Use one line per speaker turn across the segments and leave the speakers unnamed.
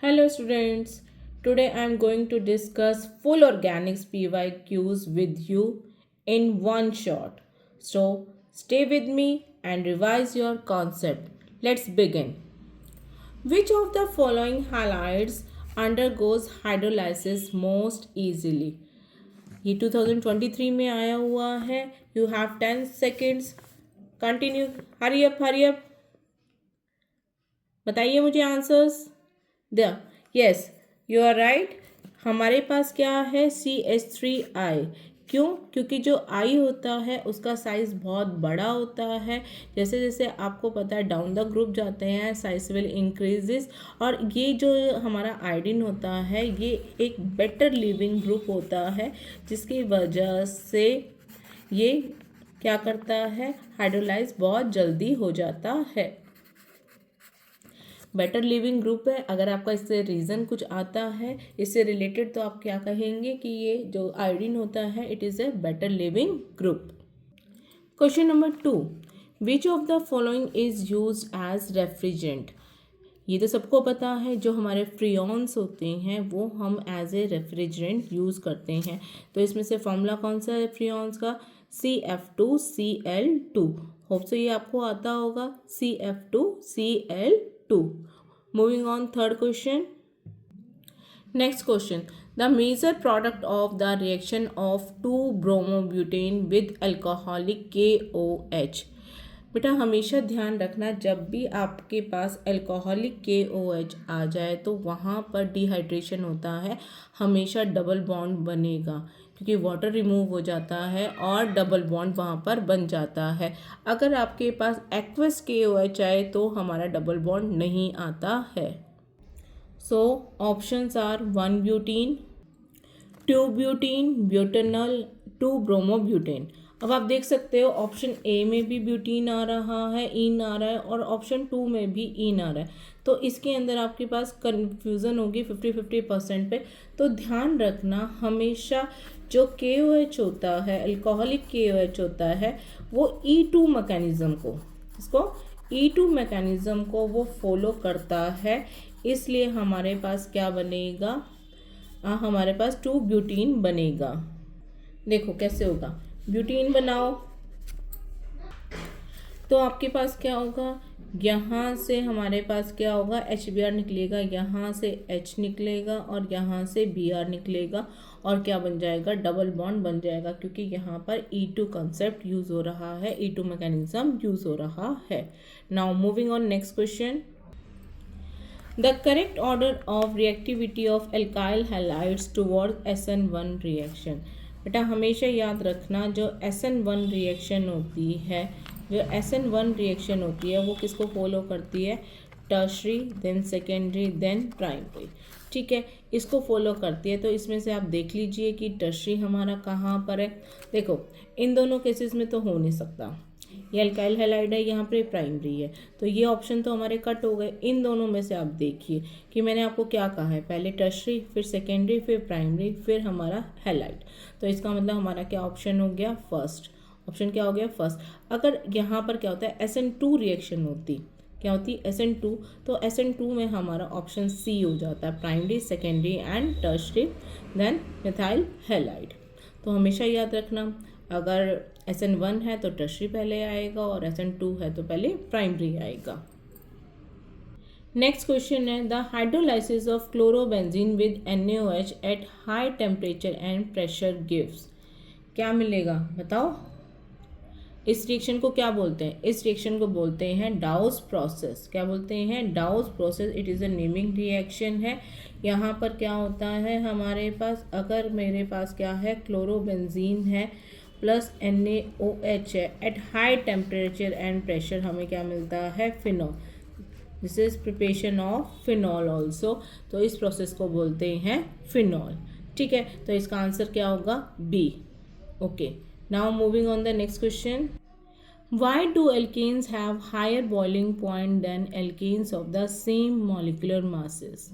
Hello students, today I am going to discuss full organics PYQs with you in one shot. So stay with me and revise your concept. Let's begin. Which of the following halides undergoes hydrolysis most easily? ये 2023 में आया हुआ है. You have 10 seconds. Continue. Hurry up. बताइए मुझे answers. Yes you are right. हमारे पास क्या है CH3I. क्यों? क्योंकि जो I होता है उसका साइज़ बहुत बड़ा होता है. जैसे जैसे आपको पता है डाउन द ग्रुप जाते हैं साइज विल इंक्रीजेस. और ये जो हमारा आयोडीन होता है ये एक बेटर लिविंग ग्रुप होता है जिसकी वजह से ये क्या करता है, हाइड्रोलाइज बहुत जल्दी हो जाता है. बेटर लिविंग ग्रुप है. अगर आपका इससे रीज़न कुछ आता है इससे रिलेटेड तो आप क्या कहेंगे कि ये जो आयोडीन होता है it is a better leaving group. Question number 2. Which of the following is use as refrigerant. ये तो सबको पता है जो हमारे फ्रियॉन्स होते हैं वो हम एज ए रेफ्रिजरेंट यूज़ करते हैं. तो इसमें से फॉर्मूला कौन सा है फ्रियॉन्स का? CF2Cl2. होप सो ये आपको आता होगा. CF2Cl2. Moving on, third question. Next question. The major product of the reaction of 2-bromobutane with alcoholic KOH. बेटा हमेशा ध्यान रखना जब भी आपके पास अल्कोहलिक KOH आ जाए तो वहाँ पर डिहाइड्रेशन होता है. हमेशा डबल बॉन्ड बनेगा क्योंकि वाटर रिमूव हो जाता है और डबल बॉन्ड वहाँ पर बन जाता है. अगर आपके पास एक्वस KOH आए तो हमारा डबल बॉन्ड नहीं आता है. So options are one butene, two butene, butanol, two bromobutane. अब आप देख सकते हो ऑप्शन ए में भी ब्यूटीन आ रहा है, ईन आ रहा है और ऑप्शन 2 में भी ईन आ रहा है. तो इसके अंदर आपके पास कन्फ्यूज़न होगी 50-50% पे. तो ध्यान रखना हमेशा जो KOH होता है अल्कोहलिक KOH होता है वो E2 मैकेनिज़्म को E2 मैकेनिज़्म को वो फॉलो करता है. इसलिए हमारे पास क्या बनेगा, हमारे पास 2-ब्यूटीन बनेगा. देखो कैसे होगा. ब्यूटीन बनाओ तो आपके पास क्या होगा, यहाँ से हमारे पास क्या होगा HBr निकलेगा, यहाँ से H निकलेगा और यहाँ से Br निकलेगा और क्या बन जाएगा, डबल बॉन्ड बन जाएगा क्योंकि यहाँ पर E2 कंसेप्ट यूज़ हो रहा है, E2 मैकेनिज्म यूज़ हो रहा है. Now moving on next question. The correct order of reactivity of alkyl halides towards SN1 reaction. बेटा हमेशा याद रखना जो SN1 रिएक्शन होती है वो किसको फॉलो करती है, tertiary then secondary then primary. ठीक है, इसको फॉलो करती है. तो इसमें से आप देख लीजिए कि टर्शरी हमारा कहाँ पर है. देखो इन दोनों केसेस में तो हो नहीं सकता, ये अल्काइल हैलाइड है, यहाँ पे प्राइमरी है, तो ये ऑप्शन तो हमारे कट हो गए. इन दोनों में से आप देखिए कि मैंने आपको क्या कहा है, पहले टर्शरी फिर सेकेंडरी फिर प्राइमरी फिर हमारा हैलाइड. तो इसका मतलब हमारा क्या ऑप्शन हो गया, फर्स्ट. ऑप्शन क्या हो गया, फर्स्ट. अगर यहाँ पर क्या होता है SN2 रिएक्शन होती, क्या होती SN2, तो SN2 में हमारा ऑप्शन सी हो जाता है, primary secondary and tertiary then methyl halide. तो हमेशा याद रखना अगर SN1 है तो टर्शरी पहले आएगा और SN2 है तो पहले प्राइमरी आएगा. नेक्स्ट क्वेश्चन है the hydrolysis of chlorobenzene with NaOH at high temperature and pressure gives. क्या मिलेगा बताओ. इस रिएक्शन को क्या बोलते हैं, इस रिएक्शन को बोलते हैं डाउस प्रोसेस. क्या बोलते हैं, डाउस process. It is a naming reaction है. यहाँ पर क्या होता है हमारे पास, अगर मेरे पास क्या है क्लोरोबेंजीन है प्लस NaOH है at high temperature and pressure, हमें क्या मिलता है, phenol. This is preparation of phenol also. तो इस प्रोसेस को बोलते हैं फिनॉल. ठीक है, तो इसका आंसर क्या होगा, B. Okay, now moving on the next question. Why do alkanes have higher boiling point than alkanes of the same molecular masses?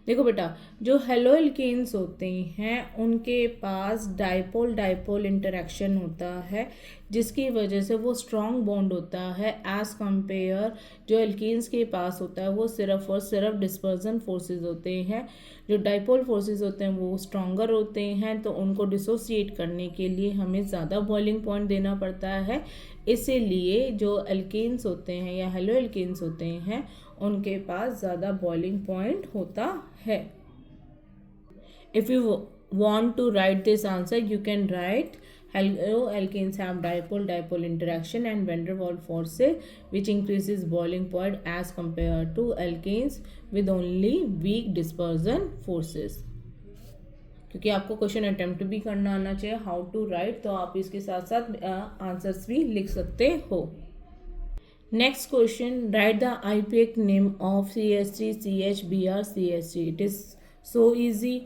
देखो बेटा, जो हेलो एल्केन्स होते हैं उनके पास डाइपोल डाइपोल इंटरेक्शन होता है, जिसकी वजह से वो स्ट्रॉन्ग बॉन्ड होता है एज कंपेयर जो एल्केन्स के पास होता है वो सिर्फ और सिर्फ डिस्पर्जन फोर्सेस होते हैं। जो डाइपोल फोर्सेस होते हैं वो स्ट्रॉन्गर होते हैं, तो उनको डिसोसिएट करने के लिए हमें ज़्यादा बॉइलिंग पॉइंट देना पड़ता है। इसीलिए जो एल्केन्स होते हैं या हेलो एल्केन्स होते हैं उनके पास ज़्यादा बॉइलिंग पॉइंट होता है। If you want to write this answer, you can write hello alkanes have dipole-dipole interaction and van der Waals forces which increases boiling point as compared to alkanes with only weak dispersion forces. क्योंकि आपको question attempt भी करना आना चाहिए how to right, तो आप इसके साथ साथ आंसर्स भी लिख सकते हो। Next question, right the IUPAC name of CH3 CHBr CH3। It is so easy,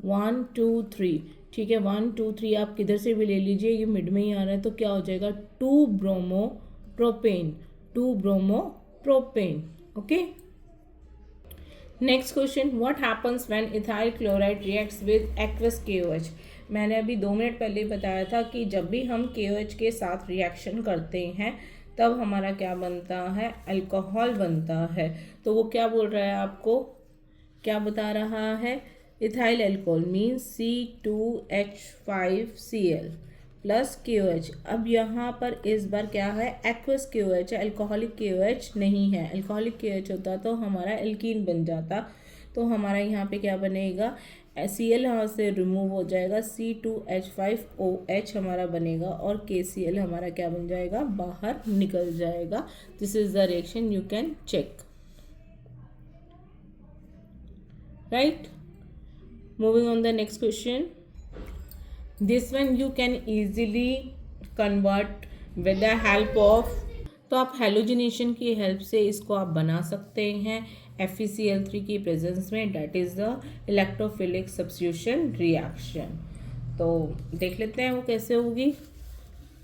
1 2 3। ठीक है, 1 2 3 आप किधर से भी ले लीजिए, ये मिड में ही आ रहा है, तो क्या हो जाएगा 2 bromopropane, 2 bromopropane. Okay, next question, what happens when ethyl chloride reacts with aqueous KOH। मैंने अभी 2 मिनट पहले बताया था कि जब भी हम KOH के साथ रिएक्शन करते हैं तब हमारा क्या बनता है, अल्कोहल बनता है। तो वो क्या बोल रहा है, आपको क्या बता रहा है, ethyl alcohol means C2H5Cl plus KOH। अब यहाँ पर इस बार क्या है, एक्वस KOH है, अल्कोहलिक KOH नहीं है। अल्कोहलिक KOH होता तो हमारा एल्कीन बन जाता, तो हमारा यहाँ पे क्या बनेगा, Cl यहाँ से रिमूव हो जाएगा, C2H5OH हमारा बनेगा और KCl हमारा क्या बन जाएगा, बाहर निकल जाएगा। This is the reaction, you can check, right. Moving on the next question, this one you can easily convert with the help of, तो आप हेलोजिनेशन की हेल्प से इसको आप बना सकते हैं FeCl3 की प्रेजेंस में, that is the electrophilic substitution reaction. तो देख लेते हैं वो कैसे होगी।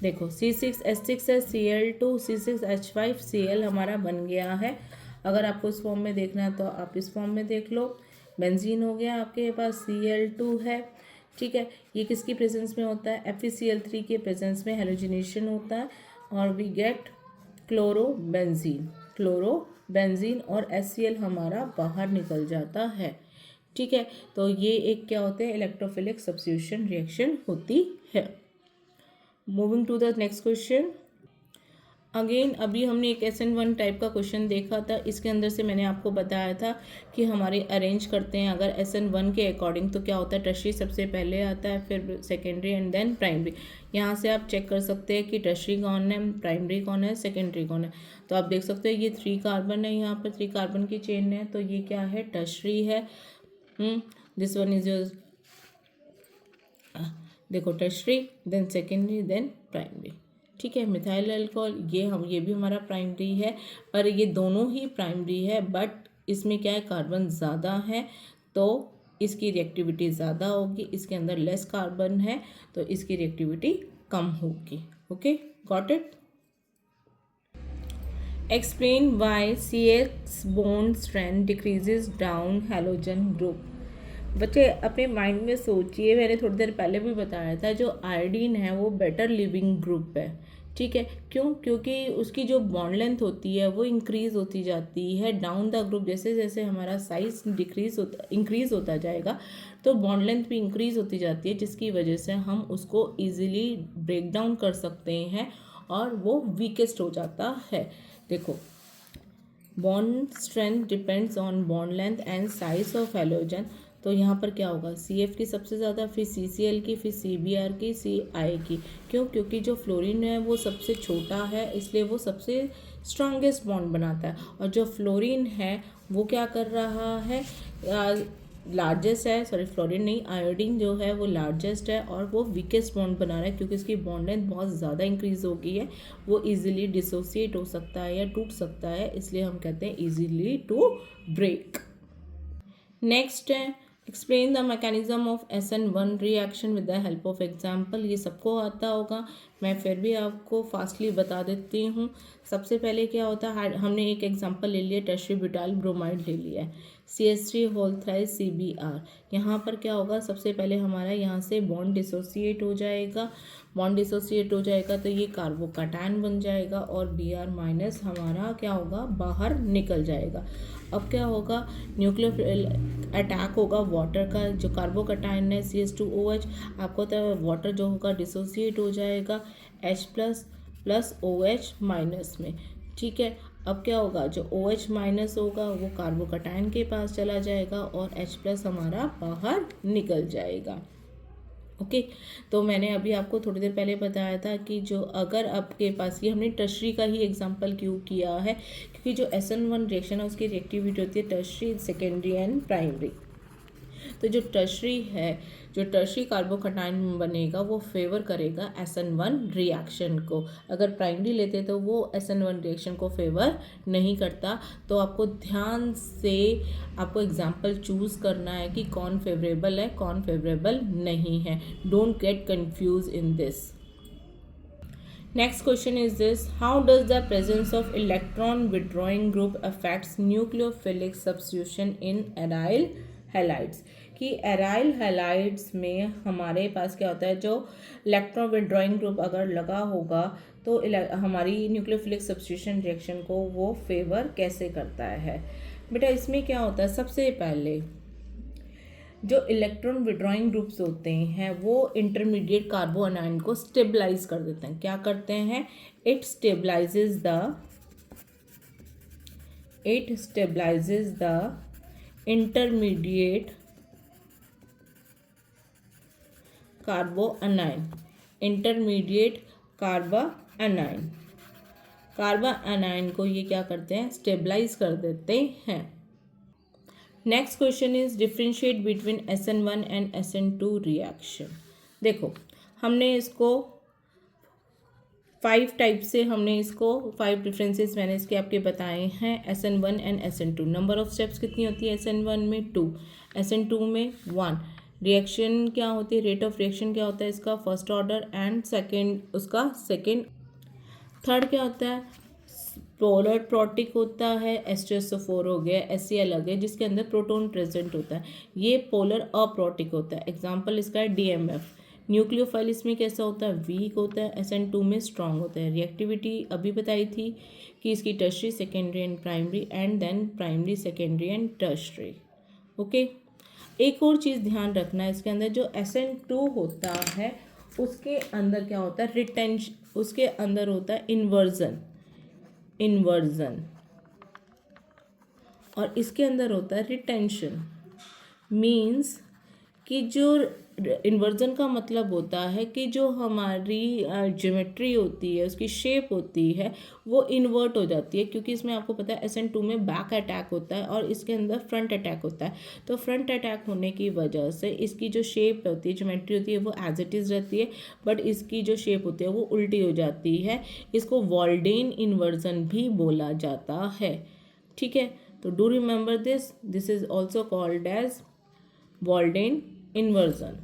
देखो C6H6 Cl2 C6H5Cl हमारा बन गया है। अगर आपको इस फॉर्म में देखना है तो आप इस फॉर्म में देख लो। बेंजीन हो गया आपके पास, Cl2 है, ठीक है। ये किसकी प्रेजेंस में होता है, FeCl3 के प्रेजेंस में हेलोजिनेशन होता है और वी गेट क्लोरोबेंजीन, क्लोरोबेंजीन और HCl हमारा बाहर निकल जाता है, ठीक है। तो ये एक क्या होते हैं, इलेक्ट्रोफिलिक सब्स्टिट्यूशन रिएक्शन होती है। Moving to the next question, again अभी हमने एक SN1 टाइप का क्वेश्चन देखा था। इसके अंदर से मैंने आपको बताया था कि हमारे अरेंज करते हैं अगर SN1 के अकॉर्डिंग तो क्या होता है, टर्शरी सबसे पहले आता है, फिर सेकेंडरी एंड देन प्राइमरी। यहाँ से आप चेक कर सकते हैं कि टर्शरी कौन है, प्राइमरी कौन है, सेकेंडरी कौन है। तो आप देख सकते हैं ये 3 कार्बन है, यहाँ पर 3 कार्बन की चेन है, तो ये क्या है, टर्शरी है। दिस वन इज योर, देखो tertiary then secondary then primary, ठीक है। मिथाइल अल्कोहल ये भी हमारा प्राइमरी है, पर ये दोनों ही प्राइमरी है, बट इसमें क्या है, कार्बन ज़्यादा है तो इसकी रिएक्टिविटी ज़्यादा होगी, इसके अंदर लेस कार्बन है तो इसकी रिएक्टिविटी कम होगी। Okay, got it. Explain why CX bond strength decreases down halogen group. बच्चे अपने माइंड में सोचिए, मैंने थोड़ी देर पहले भी बताया था जो आयोडीन है वो बेटर लिविंग ग्रुप है, ठीक है। क्यों, क्योंकि उसकी जो बॉन्ड लेंथ होती है वो इंक्रीज़ होती जाती है डाउन द ग्रुप। जैसे जैसे हमारा साइज इंक्रीज़ होता जाएगा तो बॉन्ड लेंथ भी इंक्रीज़ होती जाती है, जिसकी वजह से हम उसको ईजिली ब्रेक डाउन कर सकते हैं और वो वीकेस्ट हो जाता है। देखो, bond strength depends on bond length and size of halogen. तो यहाँ पर क्या होगा, CF की सबसे ज़्यादा, फिर CCl की, फिर CBr की, CI की। क्यों, क्योंकि जो फ्लोरीन है वो सबसे छोटा है, इसलिए वो सबसे स्ट्रॉन्गेस्ट बॉन्ड बनाता है। और जो फ्लोरीन है वो क्या कर रहा है, लार्जेस्ट है, सॉरी फ्लोरीन नहीं, आयोडीन जो है वो लार्जेस्ट है और वो वीकेस्ट बॉन्ड बना रहा है, क्योंकि इसकी बॉन्ड लेंथ बहुत ज़्यादा इंक्रीज हो गई है। वो इजीली डिसोसिएट हो सकता है या टूट सकता है, इसलिए हम कहते हैं इजीली टू ब्रेक। नेक्स्ट है explain the mechanism of SN1 reaction with the help of example. ये सबको आता होगा, मैं फिर भी आपको फास्टली बता देती हूँ। सबसे पहले क्या होता है, हमने एक एग्जांपल ले लिया, टर्शियरी ब्यूटाइल ब्रोमाइड ले लिया है, CH3 होल थ्राइस CBr। यहाँ पर क्या होगा, सबसे पहले हमारा यहाँ से बॉन्ड डिसोसिएट हो जाएगा। बॉन्ड डिसोसिएट हो जाएगा तो ये कार्बोकैटायन बन जाएगा और Br माइनस हमारा क्या होगा, बाहर निकल जाएगा। अब क्या होगा, न्यूक्लियोफिल अटैक होगा वाटर का, जो कार्बोकैटायन है CH2OH, आपको तो वाटर जो होगा डिसोसिएट हो जाएगा H प्लस OH माइनस में। ठीक है, अब क्या होगा, जो OH माइनस होगा वो कार्बोकैटायन के पास चला जाएगा और H प्लस हमारा बाहर निकल जाएगा। ओके तो मैंने अभी आपको थोड़ी देर पहले बताया था कि जो अगर आपके पास, ये हमने टर्शरी का ही एग्जांपल क्यों किया है, क्योंकि जो SN1 रिएक्शन है उसकी रिएक्टिविटी होती है टर्शरी, सेकेंडरी एंड प्राइमरी। तो जो टर्शरी है, जो टर्शरी कार्बोकैटायन बनेगा वो फेवर करेगा SN1 रिएक्शन को। अगर प्राइमरी लेते तो वो SN1 रिएक्शन को फेवर नहीं करता। तो आपको ध्यान से आपको एग्जाम्पल चूज़ करना है कि कौन फेवरेबल है, कौन फेवरेबल नहीं है। Don't get confuse in this. Next question is this: how does the presence of electron withdrawing group affects nucleophilic substitution in aryl halides? कि एराइल हैलाइड्स में हमारे पास क्या होता है, जो इलेक्ट्रॉन विड्रॉइंग ग्रुप अगर लगा होगा तो हमारी न्यूक्लियोफिलिक सब्स्टिट्यूशन रिएक्शन को वो फेवर कैसे करता है। बेटा इसमें क्या होता है, सबसे पहले जो इलेक्ट्रॉन विड्रॉइंग ग्रुप्स होते हैं वो इंटरमीडिएट कार्बो अनायन को स्टेबलाइज कर देते हैं। क्या करते हैं, it stabilises the intermediate carbanion, intermediate carbanion को ये क्या करते हैं, स्टेबलाइज कर देते हैं। Next question is differentiate between SN1 and SN2 reaction. देखो हमने इसको 5 टाइप से, हमने इसको 5 डिफरेंसेस मैंने इसके आपके बताए हैं। SN1 and SN2 number of steps कितनी होती है, SN1 में 2, SN2 में 1। रिएक्शन क्या होती है, रेट ऑफ रिएक्शन क्या होता है इसका, फर्स्ट ऑर्डर एंड सेकेंड, उसका सेकेंड। थर्ड क्या होता है, पोलर प्रोटिक होता है, H2SO4 हो गया, HCl अलग है जिसके अंदर प्रोटॉन प्रेजेंट होता है, ये पोलर अप्रोटिक होता है। एग्जांपल इसका है DMF। न्यूक्लियोफाइल इसमें कैसा होता है, वीक होता है, SN2 में स्ट्रांग होता है। रिएक्टिविटी अभी बताई थी कि इसकी tertiary, secondary and primary, and then primary, secondary and tertiary. Okay, एक और चीज़ ध्यान रखना है, इसके अंदर जो SN2 होता है उसके अंदर क्या होता है, रिटेंशन, उसके अंदर होता है इन्वर्जन और इसके अंदर होता है रिटेंशन। मीन्स कि जो इन्वर्जन का मतलब होता है कि जो हमारी ज्योमेट्री होती है, उसकी शेप होती है वो इन्वर्ट हो जाती है, क्योंकि इसमें आपको पता है SN2 में बैक अटैक होता है और इसके अंदर फ्रंट अटैक होता है। तो फ्रंट अटैक होने की वजह से इसकी जो शेप होती है, ज्योमेट्री होती है, वो एज इट इज़ रहती है, बट इसकी जो शेप होती है वो उल्टी हो जाती है। इसको वॉल्डेन इन्वर्जन भी बोला जाता है। ठीक है, तो do remember this is also called as Walden inversion.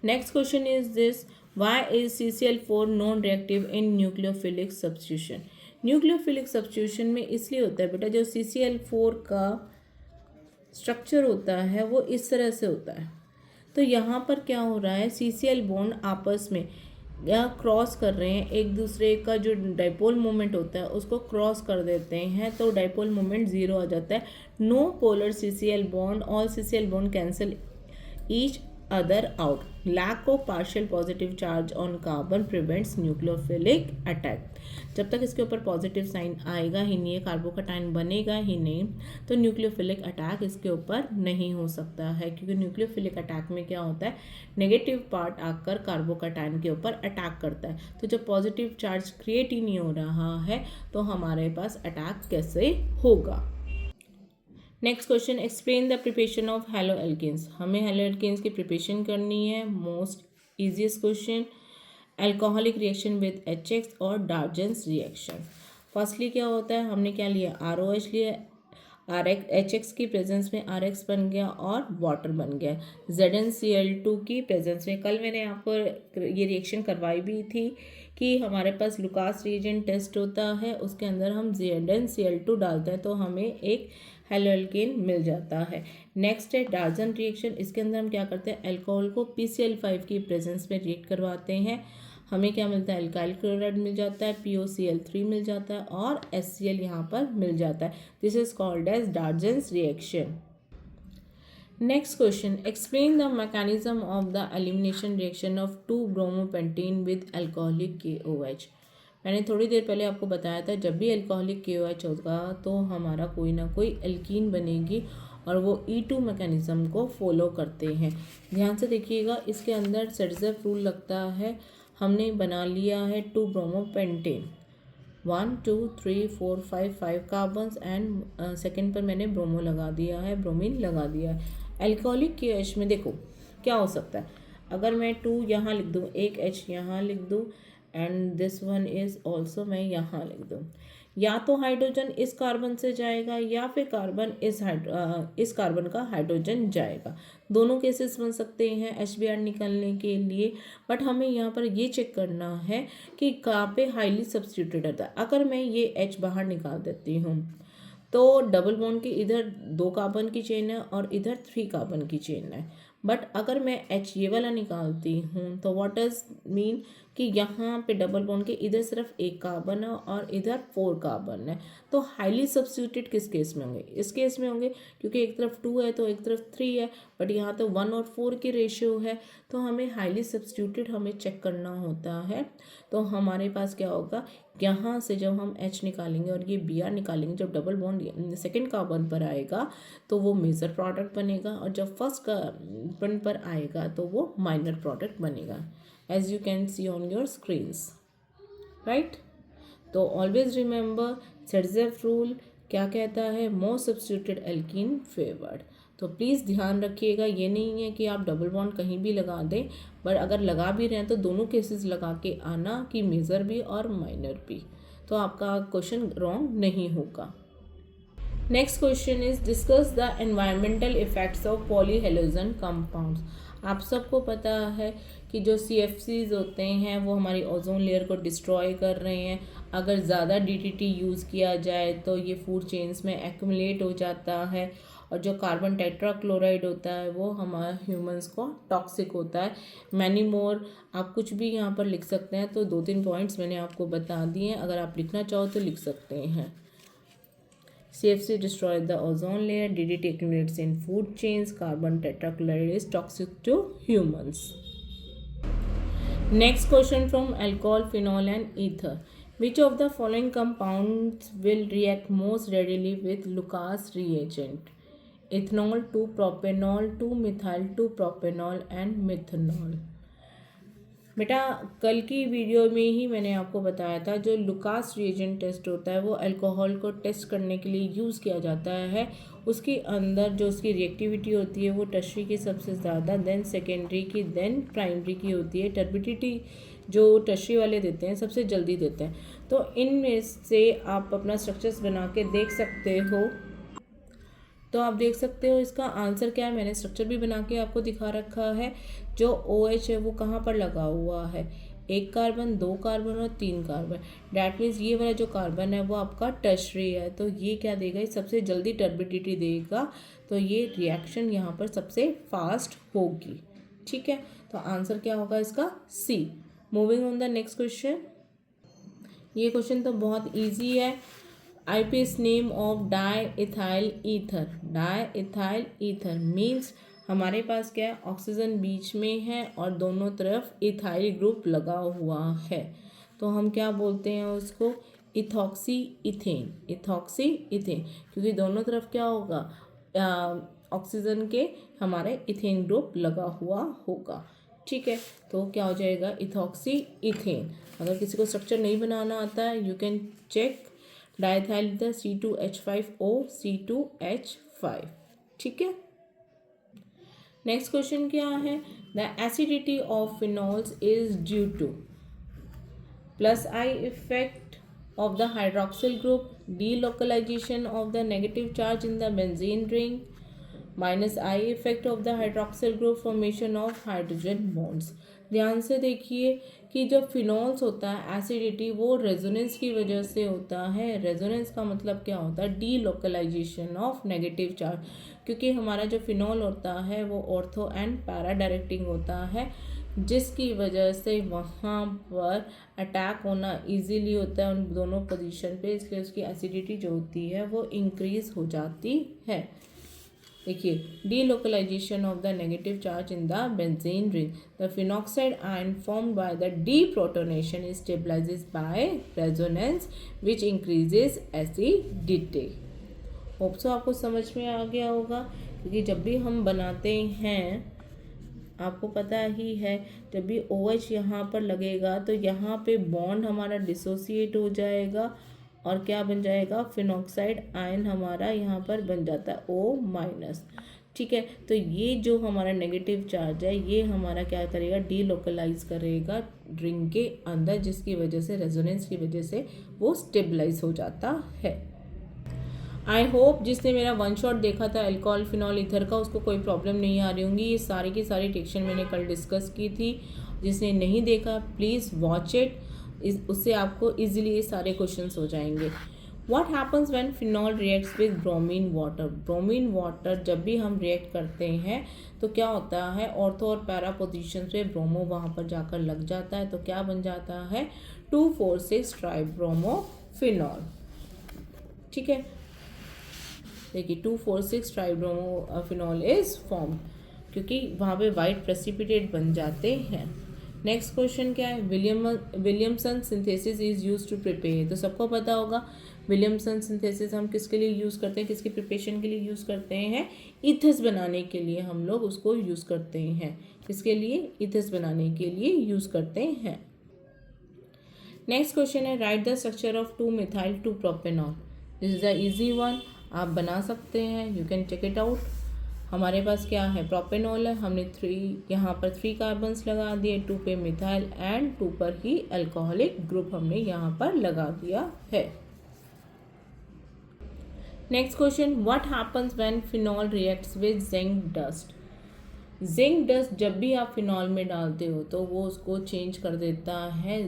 Next question is this: why is CCl4 non-reactive in nucleophilic substitution? Nucleophilic substitution में इसलिए होता है बेटा, जो CCl4 का स्ट्रक्चर होता है वो इस तरह से होता है। तो यहाँ पर क्या हो रहा है, CCl बॉन्ड आपस में या क्रॉस कर रहे हैं, एक दूसरे का जो डाइपोल मोमेंट होता है उसको क्रॉस कर देते हैं, तो डाइपोल मोमेंट 0 आ जाता है। No polar CCl bond, all CCl bond cancel each other out. Lack of partial positive charge on carbon prevents nucleophilic attack. जब तक इसके ऊपर पॉजिटिव साइन आएगा ही नहीं है, कार्बोकैटायन बनेगा ही नहीं, तो न्यूक्लियोफिलिक अटैक इसके ऊपर नहीं हो सकता है, क्योंकि न्यूक्लियोफिलिक अटैक में क्या होता है, नेगेटिव पार्ट आकर कार्बोकैटायन के ऊपर अटैक करता है। तो जब पॉजिटिव चार्ज क्रिएट ही नहीं हो रहा है तो हमारे पास अटैक कैसे होगा। Next question: explain the preparation of haloalkanes. हमें हेलो एल्केन्स की प्रिपरेशन करनी है। Most easiest question, alcoholic reaction with HX और डार्जेंस रिएक्शन। फर्स्टली क्या होता है, हमने क्या लिया, ROH लिया। HX की प्रेजेंस में RX बन गया और वाटर बन गया। ZnCl2 की प्रेजेंस में, कल मैंने आपको ये रिएक्शन करवाई भी थी कि हमारे पास लुकास रिएजेंट टेस्ट होता है, उसके अंदर हम ZnCl2 डालते हैं तो हमें एक हेलोअल्केन मिल जाता है। नेक्स्ट है डार्जन रिएक्शन। इसके अंदर हम क्या करते हैं, अल्कोहल को PCl5 की प्रेजेंस में रिएक्ट करवाते हैं, हमें क्या मिलता है, अल्काइल क्लोराइड मिल जाता है, POCl3 मिल जाता है और HCl यहाँ पर मिल जाता है। This is called as Darzens reaction. Next question, explain the mechanism of the elimination reaction of 2-bromopentane with alcoholic KOH। मैंने थोड़ी देर पहले आपको बताया था जब भी अल्कोहलिक KOH होगा तो हमारा कोई ना कोई एल्कीन बनेगी और वो E2 मैकेनिज्म को फॉलो करते हैं। ध्यान से देखिएगा, इसके अंदर सेट्ज़ेफ रूल लगता है। हमने बना लिया है 2-bromopentane, 1 2 3 4 5 कार्बन्स एंड सेकेंड पर मैंने ब्रोमो लगा दिया है, ब्रोमीन लगा दिया है। अल्कोहलिक KOH में देखो क्या हो सकता है, अगर मैं 2 यहाँ लिख दूँ, एक H यहाँ लिख दूँ and this one is also मैं यहाँ लिख दूँ, या तो हाइड्रोजन इस कार्बन से जाएगा या फिर कार्बन इस कार्बन का हाइड्रोजन जाएगा। दोनों केसेस बन सकते हैं HBr निकालने के लिए, बट हमें यहाँ पर ये चेक करना है कि कहाँ पे हाईली सब्स्टिट्यूटेड रहता है। अगर मैं ये H बाहर निकाल देती हूँ तो डबल बॉन्ड की इधर 2 कार्बन की चेन है और इधर 3 कार्बन की चेन है, बट अगर मैं H ये वाला निकालती हूँ तो व्हाट डज मीन कि यहाँ पे डबल बॉन्ड के इधर सिर्फ 1 कार्बन है और इधर 4 कार्बन है। तो हाईली सब्स्टिट्यूटेड किस केस में होंगे, इस केस में होंगे, क्योंकि एक तरफ 2 है तो एक तरफ 3 है, बट यहाँ तो 1 और 4 की रेशियो है, तो हमें हाईली सब्स्टिट्यूटेड हमें चेक करना होता है। तो हमारे पास क्या होगा, यहाँ से जब हम H निकालेंगे और ये Br निकालेंगे, जब डबल बॉन्ड सेकेंड कार्बन पर आएगा तो वो मेजर प्रोडक्ट बनेगा और जब फर्स्ट कार्बन पर आएगा तो वो माइनर प्रोडक्ट बनेगा, as you can see on your screens, right. तो ऑलवेज रिमेंबर सेट्ज़ेफ रूल क्या कहता है, मोस्ट सब्स्टिट्यूटेड एल्कीन फेवर्ड। तो प्लीज़ ध्यान रखिएगा, ये नहीं है कि आप डबल बॉन्ड कहीं भी लगा दें, पर अगर लगा भी रहे हैं तो दोनों केसेस लगा के आना कि मेजर भी और माइनर भी, तो आपका क्वेश्चन रॉन्ग नहीं होगा। Next question is discuss the environmental effects of polyhalogen compounds. आप सबको पता है कि जो CFCs होते हैं वो हमारी ओजोन लेयर को डिस्ट्रॉय कर रहे हैं। अगर ज़्यादा DDT यूज़ किया जाए तो ये फूड चेन्स में एक्यूमुलेट हो जाता है और जो कार्बन टेट्राक्लोराइड होता है वो हमारे ह्यूमंस को टॉक्सिक होता है। मैनी मोर, आप कुछ भी यहाँ पर लिख सकते हैं, तो 2-3 पॉइंट्स मैंने आपको बता दिए हैं, अगर आप लिखना चाहो तो लिख सकते हैं। CFC destroys the ozone layer, DDT accumulates in food chains, carbon tetrachloride is toxic to humans. Next question from alcohol, phenol and ether. Which of the following compounds will react most readily with Lucas reagent? Ethanol, 2-propanol, 2-methyl, 2-propanol and methanol. बेटा कल की video में ही मैंने आपको बताया था जो Lucas reagent test होता है वो अल्कोहल को टेस्ट करने के लिए यूज़ किया जाता है। उसके अंदर जो उसकी रिएक्टिविटी होती है वो टर्शरी की सबसे ज़्यादा, देन सेकेंडरी की, देन प्राइमरी की होती है। टर्बिडिटी जो टर्शरी वाले देते हैं सबसे जल्दी देते हैं। तो इनमें से आप अपना स्ट्रक्चर्स बना के देख सकते हो। तो आप देख सकते हो इसका आंसर क्या है, मैंने स्ट्रक्चर भी बना के आपको दिखा रखा है। जो OH है वो कहाँ पर लगा हुआ है, 1 कार्बन, 2 कार्बन और 3 कार्बन। डैट मीन्स ये वाला जो कार्बन है वो आपका टर्शरी है, तो ये क्या देगा, ये सबसे जल्दी टर्बिडिटी देगा, तो ये रिएक्शन यहाँ पर सबसे फास्ट होगी। ठीक है, तो आंसर क्या होगा इसका, C। Moving on the next question. ये क्वेश्चन तो बहुत ईजी है। IPS name of diethyl ether. Diethyl ether means हमारे पास क्या है, ऑक्सीजन बीच में है और दोनों तरफ इथाइल ग्रुप लगा हुआ है, तो हम क्या बोलते हैं उसको, इथॉक्सी इथेन। इथॉक्सी इथेन, क्योंकि दोनों तरफ क्या होगा, ऑक्सीजन के हमारे इथेन ग्रुप लगा हुआ होगा। ठीक है, तो क्या हो जाएगा, इथॉक्सी इथेन। अगर किसी को स्ट्रक्चर नहीं बनाना आता है, you can check diethyl ether C2H5O C2H5। ठीक है, नेक्स्ट क्वेश्चन क्या है, the acidity of phenols is due to +I effect, of the hydroxyl group, delocalization of the negative charge in the benzene ring, minus I effect of the hydroxyl group, formation of hydrogen bonds. ध्यान से देखिए कि जब phenols होता है acidity, वो resonance की वजह से होता है। रेजोनेंस का मतलब क्या होता है? डीलोकलाइजेशन ऑफ नेगेटिव चार्ज, क्योंकि हमारा जो फिनॉल होता है वो ऑर्थो एंड पैरा डायरेक्टिंग होता है, जिसकी वजह से वहाँ पर अटैक होना इजीली होता है उन दोनों पोजीशन पे, इसलिए उसकी एसिडिटी जो होती है वो इंक्रीज हो जाती है। देखिए, delocalization of the negative charge in the benzene ring, the phenoxide ion formed by the deprotonation is stabilized by resonance which increases acidity। Hope so आपको समझ में आ गया होगा, क्योंकि जब भी हम बनाते हैं, आपको पता ही है, जब भी OH यहाँ पर लगेगा तो यहाँ पे बॉन्ड हमारा डिसोसिएट हो जाएगा और क्या बन जाएगा? फिनॉक्साइड आयन हमारा यहाँ पर बन जाता है O-। ठीक है, तो ये जो हमारा नेगेटिव चार्ज है ये हमारा क्या करेगा? डीलोकलाइज करेगा रिंग के अंदर, जिसकी वजह से रेजोनेंस की वजह से वो स्टेबलाइज हो जाता है। आई होप जिसने मेरा वन शॉट देखा था अल्कोहल फिनॉल ईथर का, उसको कोई प्रॉब्लम नहीं आ रही होंगी। ये सारी की सारी टेक्शन मैंने कल डिस्कस की थी। जिसने नहीं देखा प्लीज़ वॉच इट, उससे आपको इजीली ये सारे क्वेश्चंस हो जाएंगे। What happens when phenol reacts with bromine water? Bromine water जब भी हम रिएक्ट करते हैं तो क्या होता है? ऑर्थो और पैरा पोजीशन पे ब्रोमो वहाँ पर जाकर लग जाता है, तो क्या बन जाता है? 2,4,6 ट्राइब्रोमोफिनॉल। ठीक है, देखिए 2,4,6 ट्राइब्रोमोफिनॉल इज फॉर्म, क्योंकि वहाँ पे वाइट प्रेसिपिटेट बन जाते हैं। नेक्स्ट क्वेश्चन क्या है? Williamson synthesis is use to prepare. तो सबको पता होगा विलियमसन सिंथेसिस हम किसके लिए यूज़ करते हैं, किसकी प्रिपरेशन के लिए यूज़ करते हैं? ईथर्स बनाने के लिए हम लोग उसको यूज़ करते हैं। किसके लिए? ईथर्स बनाने के लिए यूज़ करते हैं। नेक्स्ट क्वेश्चन है write the structure of 2-methyl-2-propanol। This is a easy one, आप बना सकते हैं, you can check it out. हमारे पास क्या है? प्रोपेनॉल है, हमने 3 यहाँ पर 3 कार्बन्स लगा दिए, 2 पे मिथाइल एंड 2 पर ही अल्कोहलिक ग्रुप हमने यहाँ पर लगा दिया है। Next question, what happens when phenol reacts with zinc dust? Zinc dust जब भी आप फिनॉल में डालते हो तो वो उसको चेंज कर देता है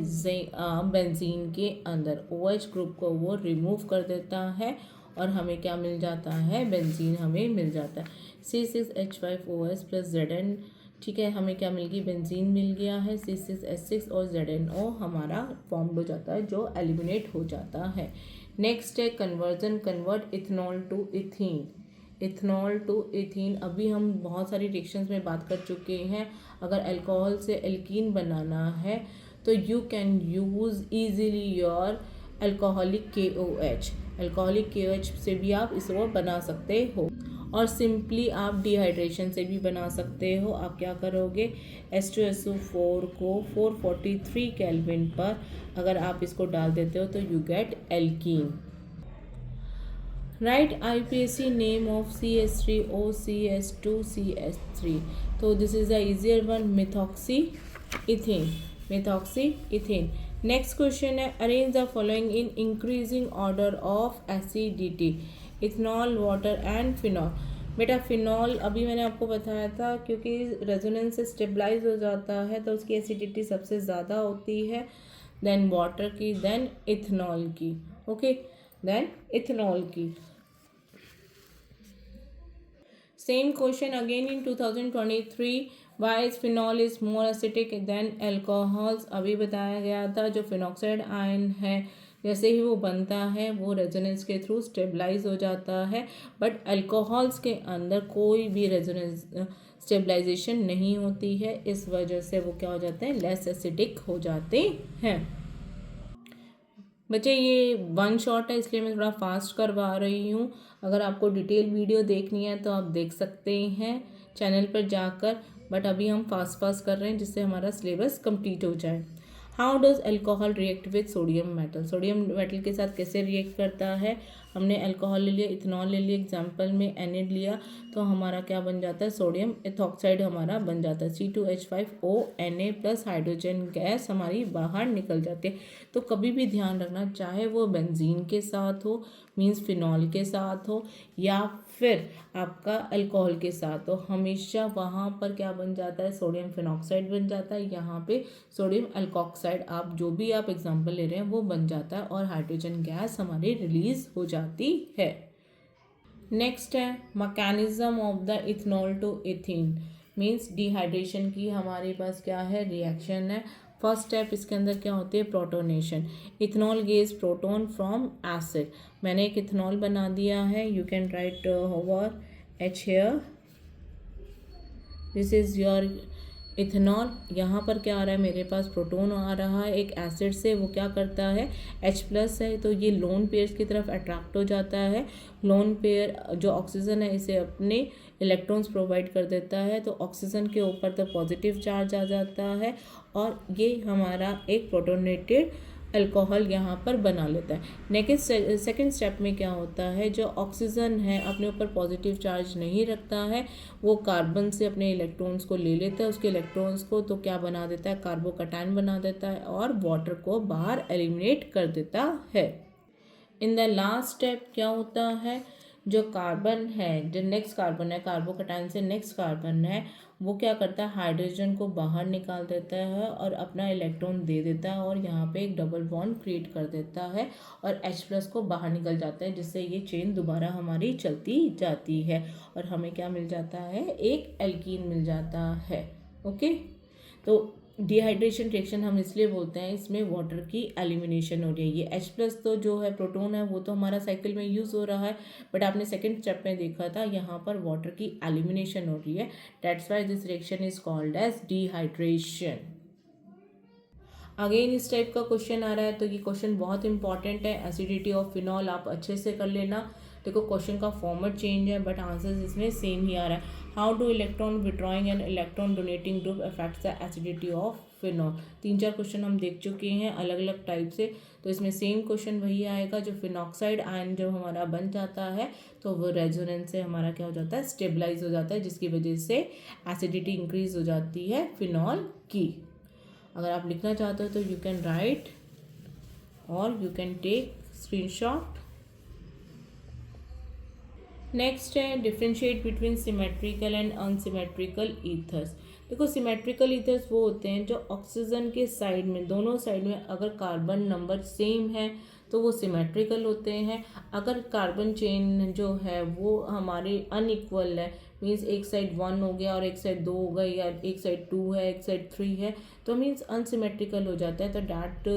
बेंजीन के अंदर, OH ग्रुप को वो रिमूव कर देता है और हमें क्या मिल जाता है? बेंजीन हमें मिल जाता है C6H5OS प्लस Zn। ठीक है, हमें क्या मिल गई? बेंजीन मिल गया है, C6H6 और ZnO हमारा फॉर्म हो जाता है, जो एलिमिनेट हो जाता है। नेक्स्ट है conversion, convert ethanol to ethene. Ethanol to ethene, अभी हम बहुत सारी रिएक्शंस में बात कर चुके हैं। अगर अल्कोहल से एल्कीन बनाना है तो you can use easily your alcoholic KOH। Alcoholic KOH से भी आप इसको बना सकते हो, और सिंपली आप डिहाइड्रेशन से भी बना सकते हो। आप क्या करोगे? H2SO4 को 443 केल्विन पर अगर आप इसको डाल देते हो तो you get alkene. Write IUPAC name of CH3OCH2CH3। तो this is the easier one, methoxyethane, methoxyethane. Next question है arrange the following in increasing order of acidity, ethanol, water and phenol. बेटा phenol अभी मैंने आपको बताया था, क्योंकि resonance से स्टेबलाइज हो जाता है तो उसकी एसिडिटी सबसे ज़्यादा होती है, देन वाटर की, देन इथेनॉल की। ओके, देन इथेनॉल की। Same question again in 2023, why is phenol is more acidic than alcohols. अभी बताया गया था जो फिनॉक्साइड आयन है जैसे ही वो बनता है वो रेजोनेंस के थ्रू स्टेबलाइज हो जाता है, बट अल्कोहल्स के अंदर कोई भी रेजोनेंस स्टेबलाइजेशन नहीं होती है, इस वजह से वो क्या हो जाते हैं? लेस एसिडिक हो जाते हैं। बच्चे ये वन शॉट है इसलिए मैं थोड़ा फास्ट करवा रही हूँ। अगर आपको डिटेल वीडियो देखनी है तो आप देख सकते हैं चैनल पर जाकर, बट अभी हम फास्ट कर रहे हैं जिससे हमारा सिलेबस कंप्लीट हो जाए। How does alcohol react with sodium metal, sodium metal के साथ कैसे रिएक्ट करता है। हमने अल्कोहल ले लिया, इथेनॉल ले लिया, एग्जाम्पल में एनिड लिया, तो हमारा क्या बन जाता है, सोडियम एथॉक्साइड हमारा बन जाता है, C2H5ONa प्लस हाइड्रोजन गैस हमारी बाहर निकल जाती है। तो कभी भी ध्यान रखना, चाहे वो बेंजीन के साथ हो, मीन्स फिनॉल के साथ हो, या फिर आपका अल्कोहल के साथ हो, हमेशा वहाँ पर क्या बन जाता है, सोडियम फिनॉक्साइड बन जाता है। यहाँ पे सोडियम अल्कोक्साइड, आप जो भी आप एग्जांपल ले रहे हैं वो बन जाता है और हाइड्रोजन गैस हमारी रिलीज हो जाती है। नेक्स्ट है mechanism of the ethanol to ethene, means dehydration की हमारे पास क्या है, रिएक्शन है। फर्स्ट स्टेप इसके अंदर क्या होती है, protonation. Ethanol गेव्स proton from acid, मैंने एक इथेनॉल बना दिया है, you can right over H here, this is your ethanol. यहाँ पर क्या आ रहा है, मेरे पास प्रोटोन आ रहा है एक एसिड से, वो क्या करता है, H प्लस है, तो ये लोन पेयर्स की तरफ अट्रैक्ट हो जाता है। लोन पेयर जो ऑक्सीजन है इसे अपने इलेक्ट्रॉन्स प्रोवाइड कर देता है, तो ऑक्सीजन के ऊपर तो पॉजिटिव चार्ज आ जाता है और ये हमारा एक प्रोटोनेटेड अल्कोहल यहाँ पर बना लेता है। नेक्स्ट सेकंड स्टेप में क्या होता है, जो ऑक्सीजन है अपने ऊपर पॉजिटिव चार्ज नहीं रखता है, वो कार्बन से अपने इलेक्ट्रॉन्स को ले लेता है, उसके इलेक्ट्रॉन्स को तो क्या बना देता है, कार्बोकैटायन बना देता है और वाटर को बाहर एलिमिनेट कर देता है। इन द लास्ट स्टेप क्या होता है, जो कार्बन है, जो नेक्स्ट कार्बन है, कार्बोकैटायन से नेक्स्ट कार्बन है, वो क्या करता है, हाइड्रोजन को बाहर निकाल देता है और अपना इलेक्ट्रॉन दे देता है और यहाँ पे एक डबल बॉन्ड क्रिएट कर देता है और H प्लस को बाहर निकल जाता है, जिससे ये चेन दोबारा हमारी चलती जाती है और हमें क्या मिल जाता है, एक एल्कीन मिल जाता है। ओके, तो डिहाइड्रेशन रिएक्शन हम इसलिए बोलते हैं, इसमें वाटर की एलिमिनेशन हो रही है। ये H प्लस तो जो है प्रोटोन है वो तो हमारा साइकिल में यूज़ हो रहा है, बट आपने सेकंड स्टेप में देखा था यहाँ पर वाटर की एलिमिनेशन हो रही है, that's why this reaction is called as dehydration. Again इस टाइप का क्वेश्चन आ रहा है, तो ये क्वेश्चन बहुत इंपॉर्टेंट है, एसिडिटी ऑफ फिनॉल आप अच्छे से कर लेना। देखो क्वेश्चन का फॉर्मेट चेंज है बट आंसर इसमें सेम ही आ रहा है। How do electron withdrawing and electron donating group affects the acidity of phenol. 3-4 question हम देख चुके हैं अलग अलग टाइप से, तो इसमें सेम क्वेश्चन वही आएगा। जो फिनॉक्साइड आयन जब हमारा बन जाता है तो वो रेजोनेंस से हमारा क्या हो जाता है, स्टेबलाइज हो जाता है, जिसकी वजह से एसिडिटी इंक्रीज हो जाती है फिनॉल की। अगर आप लिखना चाहते हो तो यू कैन राइट और you can take screenshot. Next है differentiate between symmetrical and unsymmetrical ethers. देखो सिमेट्रिकल ईथर्स वो होते हैं जो ऑक्सीजन के साइड में, दोनों साइड में अगर कार्बन नंबर सेम है तो वो सिमेट्रिकल होते हैं। अगर कार्बन चेन जो है वो हमारे अनइक्वल है, मीन्स एक साइड 1 हो गया और एक साइड 2 हो गई, या एक साइड 2 है एक साइड 3 है, तो मीन्स अनसिमेट्रिकल हो जाता है, तो that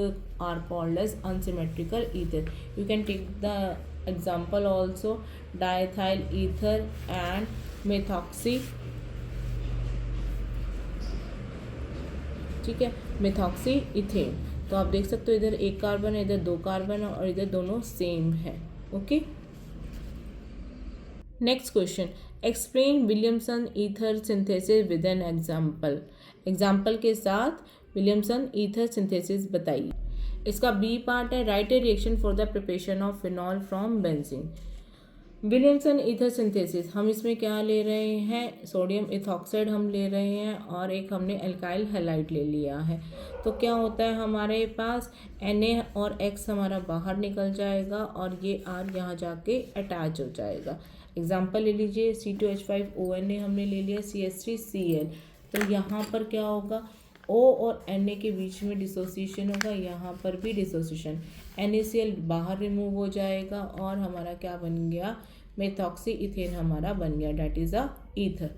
are called as unsymmetrical ether. You can take the example also, diethyl ether and methoxy, ठीक है, मेथॉक्सी इथेन। तो आप देख सकते हो इधर एक कार्बन है, इधर 2 कार्बन है और इधर दोनों सेम है। Okay, next question, explain Williamson ether synthesis with an example. Example के साथ विलियमसन ईथर सिंथेसिस बताइए। इसका बी पार्ट है, right A reaction for the preparation of phenol from benzene. Williamson ether synthesis, हम इसमें क्या ले रहे हैं, सोडियम इथॉक्साइड हम ले रहे हैं और एक हमने एल्काइल हैलाइड ले लिया है। तो क्या होता है हमारे पास Na और X हमारा बाहर निकल जाएगा और ये R यहाँ जाके अटैच हो जाएगा। एग्जाम्पल ले लीजिए, C2H5ONa हमने ले लिया, CH3Cl, तो यहाँ पर क्या होगा, O और Na के बीच में डिसोसिएशन होगा, यहाँ पर भी डिसोसिएशन, NaCl बाहर रिमूव हो जाएगा और हमारा क्या बन गया, मेथॉक्सी इथेन हमारा बन गया, that is a ether.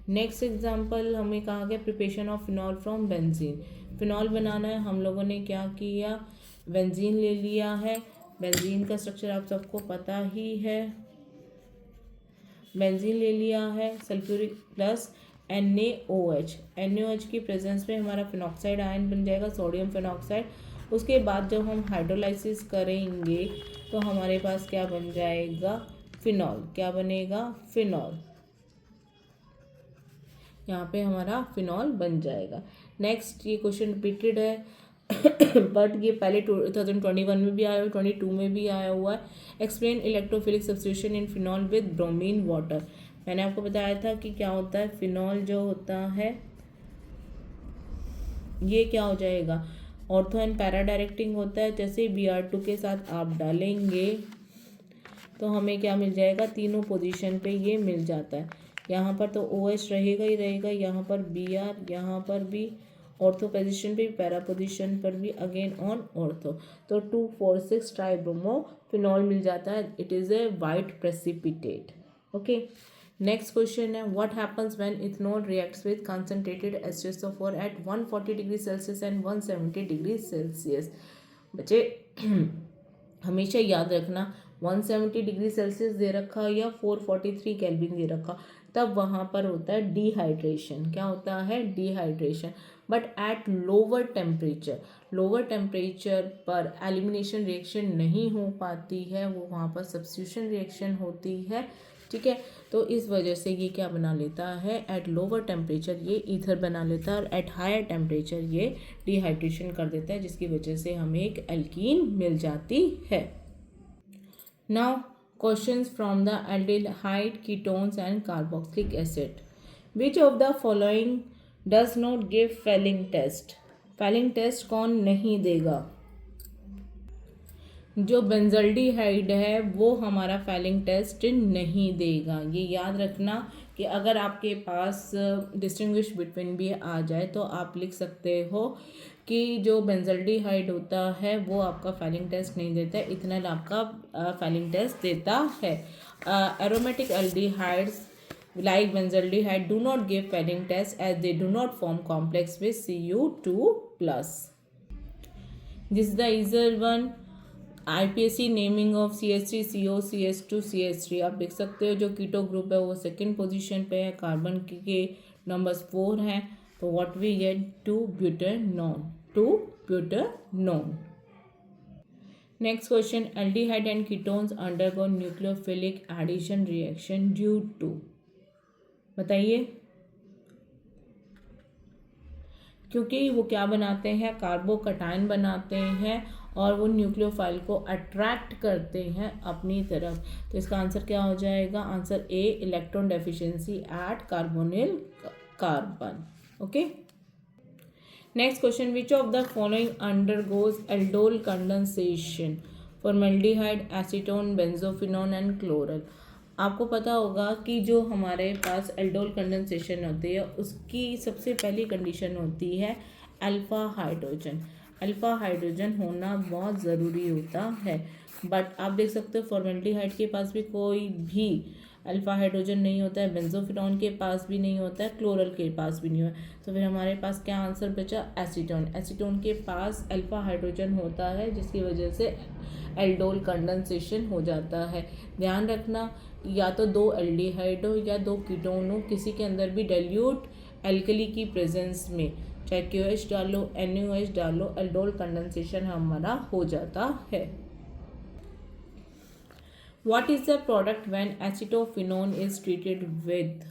Next example हमें कहा गया preparation of phenol from benzene. Phenol बनाना है, हम लोगों ने क्या किया, बेंजीन ले लिया है। बेंजीन का स्ट्रक्चर आप सबको पता ही है, बेंजीन ले लिया है, सल्फ्यूरिक प्लस NaOH, NaOH की प्रेजेंस में हमारा फिनॉक्साइड आयन बन जाएगा, सोडियम फिनॉक्साइड। उसके बाद जब हम हाइड्रोलाइसिस करेंगे तो हमारे पास क्या बन जाएगा, फिनॉल। क्या बनेगा, फिनॉल, यहाँ पे हमारा फिनॉल बन जाएगा। नेक्स्ट ये क्वेश्चन रिपीटेड है, बट ये पहले 2021 में भी आया हुआ, 22 में भी आया हुआ है। Explain electrophilic substitution in phenol with bromine water. मैंने आपको बताया था कि क्या होता है, फिनॉल जो होता है ये क्या हो जाएगा, ऑर्थो एंड पैरा डायरेक्टिंग होता है। जैसे Br2 के साथ आप डालेंगे तो हमें क्या मिल जाएगा, तीनों पोजीशन पे ये मिल जाता है। यहाँ पर तो OH रहेगा ही रहेगा, यहाँ पर Br, यहाँ पर भी ऑर्थो पोजीशन पे, पैरा पोजीशन पर भी अगेन ऑन ऑर्थो, तो 2,4,6 ट्राइब्रोमो फिनॉल मिल जाता है। It is a white precipitate. Okay, next question है, what happens when ethanol reacts with concentrated H2SO4 at 140 degree Celsius and 170 degree Celsius. बच्चे हमेशा याद रखना 170 डिग्री सेल्सियस दे रखा या 443 केल्विन दे रखा, तब वहाँ पर होता है डिहाइड्रेशन। क्या होता है, dehydration. But at lower temperature पर एलिमिनेशन रिएक्शन नहीं हो पाती है, वो वहाँ पर सब्स्टिट्यूशन रिएक्शन होती है। ठीक है, तो इस वजह से ये क्या बना लेता है, एट लोअर टेम्परेचर ये ईथर बना लेता है, और एट हायर टेम्परेचर ये डिहाइड्रेशन कर देता है, जिसकी वजह से हमें एक एल्कीन मिल जाती है। Now questions from the aldehyde, ketones and carboxylic acid. Which of the following does not give Fehling test. Fehling test कौन नहीं देगा, जो बेंजल्डिहाइड है वो हमारा फेलिंग टेस्ट नहीं देगा। ये याद रखना कि अगर आपके पास डिस्टिंग्विश बिटवीन भी आ जाए तो आप लिख सकते हो कि जो बेंजल्डिहाइड होता है वो आपका फेलिंग टेस्ट नहीं देता है, इथेनॉल आपका फेलिंग टेस्ट देता है। Aromatic aldehydes like benzaldehyde do not give Fehling test as they do not form complex with Cu2+. This is the easier one. IPAC naming of CH3CO CH2 CH3 आप देख सकते हो, जो keto group है वो second position पे है, carbon के नंबर्स 4 हैं, तो what we get two butanone. Next question, aldehyde and ketones undergo nucleophilic addition reaction due to, बताइए। क्योंकि वो क्या बनाते हैं, कार्बोकटायन बनाते हैं और वो न्यूक्लियोफाइल को अट्रैक्ट करते हैं अपनी तरफ। तो इसका आंसर क्या हो जाएगा, answer A, electron deficiency at carbonyl carbon. Okay, next question, which of the following undergoes aldol condensation, formaldehyde, acetone, benzophenone and chloral. आपको पता होगा कि जो हमारे पास एल्डोल कंडेंसेशन होती है उसकी सबसे पहली कंडीशन होती है अल्फ़ा हाइड्रोजन। अल्फ़ा हाइड्रोजन होना बहुत ज़रूरी होता है, बट आप देख सकते हो फॉर्मल्डिहाइड के पास भी कोई भी अल्फ़ा हाइड्रोजन नहीं होता है, बेंजोफिनोन के पास भी नहीं होता है, क्लोरल के पास भी नहीं होता है। तो फिर हमारे पास क्या आंसर बचा, एसीटोन। एसीटोन के पास अल्फ़ा हाइड्रोजन होता है, जिसकी वजह से एल्डोल कंडेंसेशन हो जाता है। ध्यान रखना, या तो 2 एल्डिहाइड हो या 2 कीटोन हो, किसी के अंदर भी डाइल्यूट एल्कली की प्रेजेंस में चाहे QH डालो NaOH डालो, एल्डोल कंडेंसेशन हमारा हो जाता है। What is the product when acetophenone is treated with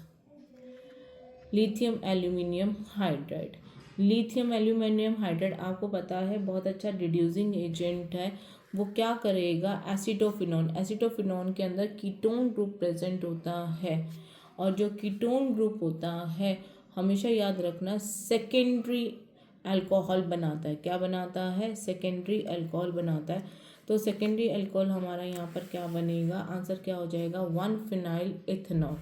lithium aluminium hydride. Lithium aluminium hydride आपको पता है बहुत अच्छा रिड्यूसिंग एजेंट है। वो क्या करेगा, एसीटोफिनोन, एसीटोफिनोन के अंदर कीटोन ग्रुप प्रेजेंट होता है, और जो कीटोन ग्रुप होता है हमेशा याद रखना सेकेंडरी अल्कोहल बनाता है। क्या बनाता है, सेकेंडरी अल्कोहल बनाता है। तो सेकेंडरी अल्कोहल हमारा यहाँ पर क्या बनेगा, आंसर क्या हो जाएगा, 1-फिनाइल इथेनॉल।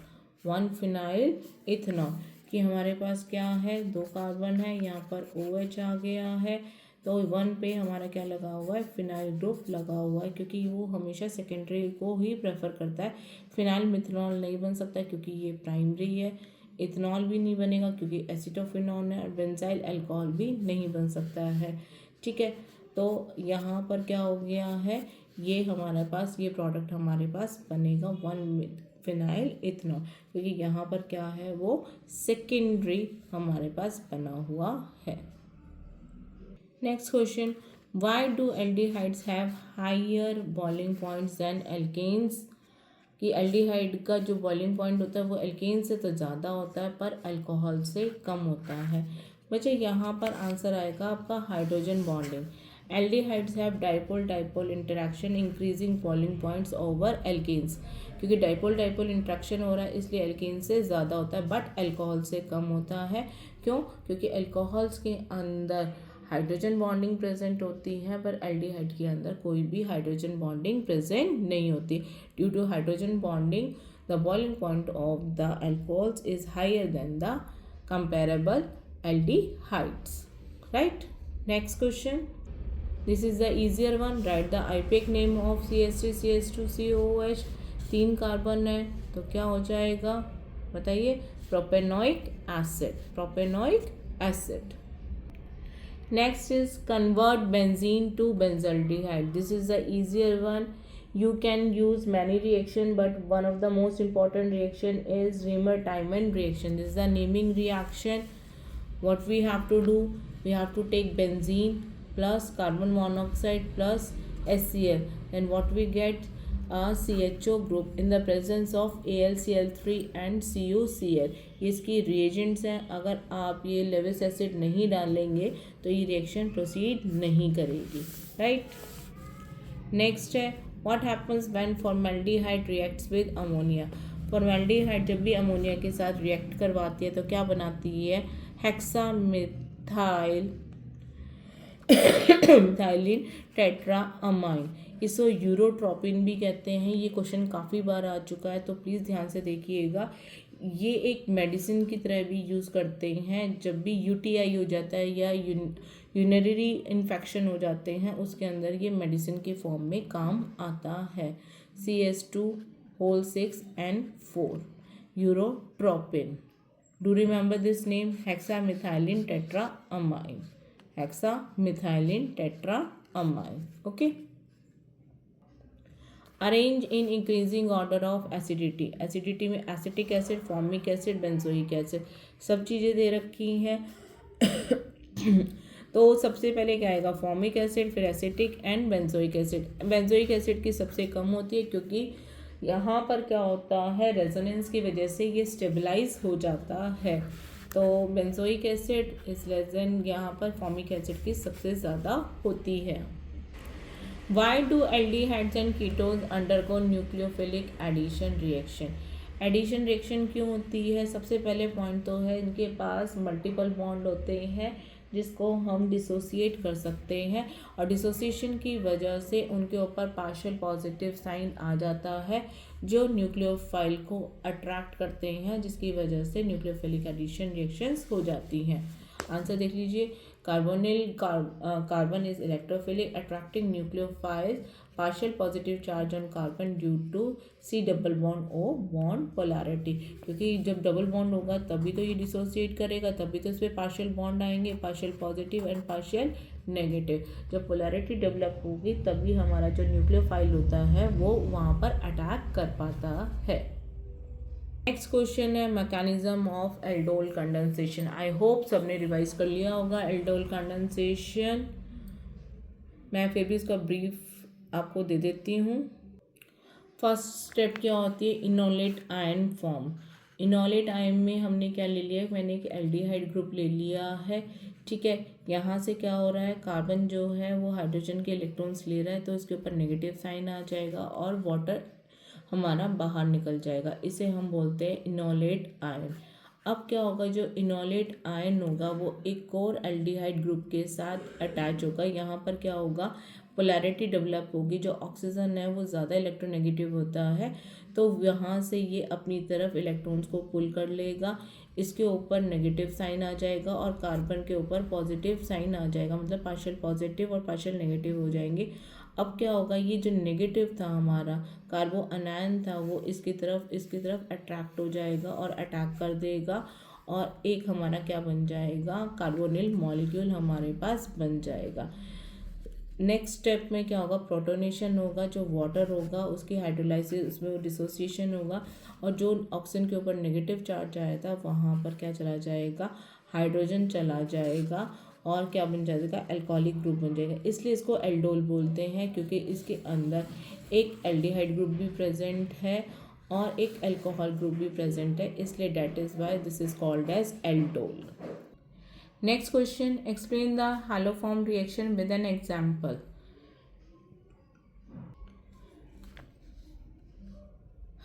1-फिनाइल इथेनॉल कि हमारे पास क्या है, 2 कार्बन है, यहाँ पर OH आ गया है, तो 1 पे हमारा क्या लगा हुआ है, फिनाइल ग्रुप लगा हुआ है, क्योंकि वो हमेशा सेकेंडरी को ही प्रेफर करता है। फिनाइल मिथनॉल नहीं बन सकता क्योंकि ये प्राइमरी है, इथेनॉल भी नहीं बनेगा क्योंकि एसीटोफिनॉन है, और बेंजाइल अल्कोहल भी नहीं बन सकता है। ठीक है, तो यहाँ पर क्या हो गया है, ये हमारे पास ये प्रोडक्ट हमारे पास बनेगा 1-फिनाइल इथेनॉल, क्योंकि यहाँ पर क्या है, वो सेकेंडरी हमारे पास बना हुआ है। Next question, why do aldehydes have higher boiling points than alkanes. कि एल्डिहाइड का जो बॉइलिंग पॉइंट होता है वो एल्केन से तो ज़्यादा होता है पर अल्कोहल से कम होता है। बच्चे यहाँ पर आंसर आएगा आपका hydrogen bonding. Aldehydes have dipole dipole interaction increasing boiling points over alkanes, क्योंकि डाइपोल डाइपोल इंटरेक्शन हो रहा है इसलिए एल्केन से ज़्यादा होता है बट अल्कोहल से कम होता है। क्यों? क्योंकि अल्कोहल्स के अंदर हाइड्रोजन बॉन्डिंग प्रेजेंट होती है पर एल्डिहाइड के अंदर कोई भी हाइड्रोजन बॉन्डिंग प्रेजेंट नहीं होती। Due to hydrogen bonding the boiling point of the alcohols is higher than the comparable aldehydes, right? Next question, this is the easier one. Write the IUPAC name of CH3 CH2 COOH। 3 carbon है तो क्या हो जाएगा बताइए? Propanoic acid, propanoic acid. Next is convert benzene to benzaldehyde. This is the easier one. You can use many reaction but one of the most important reaction is Reimer-Tiemann reaction. This is the naming reaction. What we have to do? We have to take benzene plus carbon monoxide plus HCl. Then what we get? A CHO group in the presence of AlCl3 and CuCl. ये इसकी reagents हैं। अगर आप ये Lewis acid नहीं डालेंगे तो ये रिएक्शन प्रोसीड नहीं करेगी, राइट? नेक्स्ट है what happens when formaldehyde reacts with ammonia. Formaldehyde जब भी अमोनिया के साथ रिएक्ट करवाती है तो क्या बनाती है? Hexamethyl methylene टेट्राअमाइन। इसको यूरोट्रोपिन भी कहते हैं। ये क्वेश्चन काफ़ी बार आ चुका है तो प्लीज़ ध्यान से देखिएगा। ये एक मेडिसिन की तरह भी यूज़ करते हैं। जब भी यूटीआई हो जाता है या यूरिनरी इन्फेक्शन हो जाते हैं उसके अंदर ये मेडिसिन के फॉर्म में काम आता है। CS2(6N4) urotropin. Do remember this name? Hexamethylene tetraamine, hexamethylene tetraamine. Okay. Arrange in increasing order of acidity. Acidity में acetic acid, formic acid, benzoic acid सब चीज़ें दे रखी हैं। तो सबसे पहले क्या आएगा? फॉर्मिक एसिड, फिर acetic and benzoic acid. Benzoic acid की सबसे कम होती है क्योंकि यहाँ पर क्या होता है? रेजोनेंस की वजह से ये स्टेबलाइज हो जाता है। तो benzoic acid is less than यहाँ पर फॉर्मिक एसिड की सबसे ज़्यादा होती है। Why do aldehydes and ketones undergo nucleophilic addition reaction? Addition reaction क्यों होती है? सबसे पहले पॉइंट तो है इनके पास मल्टीपल बॉन्ड होते हैं जिसको हम डिसोसिएट कर सकते हैं और डिसोसिएशन की वजह से उनके ऊपर पार्शियल पॉजिटिव साइन आ जाता है जो न्यूक्लियोफाइल को अट्रैक्ट करते हैं जिसकी वजह से न्यूक्लियोफिलिक एडिशन रिएक्शंस हो जाती हैं। आंसर देख लीजिए। Carbon is electrophilic, attracting nucleophiles, partial positive charge on carbon due to C double bond O bond polarity। क्योंकि जब डबल बॉन्ड होगा तभी तो ये डिसोसिएट करेगा, तभी तो इस पर पार्शियल बॉन्ड आएंगे, partial positive and partial negative. जब पोलैरिटी डेवलप होगी तभी हमारा जो न्यूक्लियोफाइल होता है वो वहाँ पर अटैक कर पाता है। नेक्स्ट क्वेश्चन है mechanism of aldol condensation. I hope सबने रिवाइज कर लिया होगा एल्डोल कंडेंसेशन। मैं फिर भी इसका ब्रीफ आपको दे देती हूँ। फर्स्ट स्टेप क्या होती है? Enolate ion form. Enolate ion में हमने क्या ले लिया है? मैंने एक एल्डिहाइड ग्रुप ले लिया है, ठीक है। यहाँ से क्या हो रहा है? कार्बन जो है वो हाइड्रोजन के इलेक्ट्रॉन्स ले रहा है तो इसके ऊपर नेगेटिव साइन आ जाएगा और वाटर हमारा बाहर निकल जाएगा। इसे हम बोलते हैं इनोलेट आयन। अब क्या होगा? जो इनोलेट आयन होगा वो एक और एल्डिहाइड ग्रुप के साथ अटैच होगा। यहाँ पर क्या होगा? पोलैरिटी डेवलप होगी। जो ऑक्सीजन है वो ज़्यादा इलेक्ट्रोनेगेटिव होता है तो यहाँ से ये अपनी तरफ इलेक्ट्रॉन्स को पुल कर लेगा। इसके ऊपर नेगेटिव साइन आ जाएगा और कार्बन के ऊपर पॉजिटिव साइन आ जाएगा, मतलब पार्शियल पॉजिटिव और पार्शियल नेगेटिव हो जाएंगे। अब क्या होगा? ये जो नेगेटिव था हमारा कार्बो अनायन था वो इसकी तरफ अट्रैक्ट हो जाएगा और अटैक कर देगा और एक हमारा क्या बन जाएगा? कार्बोनिल मॉलिक्यूल हमारे पास बन जाएगा। नेक्स्ट स्टेप में क्या होगा? प्रोटोनेशन होगा। जो वाटर होगा उसकी हाइड्रोलाइसिस, उसमें वो डिसोसिएशन होगा और जो ऑक्सीजन के ऊपर नेगेटिव चार्ज आया था वहाँ पर क्या चला जाएगा? हाइड्रोजन चला जाएगा और क्या बन जाएगा? अल्कोहलिक ग्रुप बन जाएगा। इसलिए इसको एल्डोल बोलते हैं क्योंकि इसके अंदर एक एल्डिहाइड ग्रुप भी प्रेजेंट है और एक अल्कोहल ग्रुप भी प्रेजेंट है, इसलिए that is why this is called as aldol. Next question, explain the haloform reaction with an example.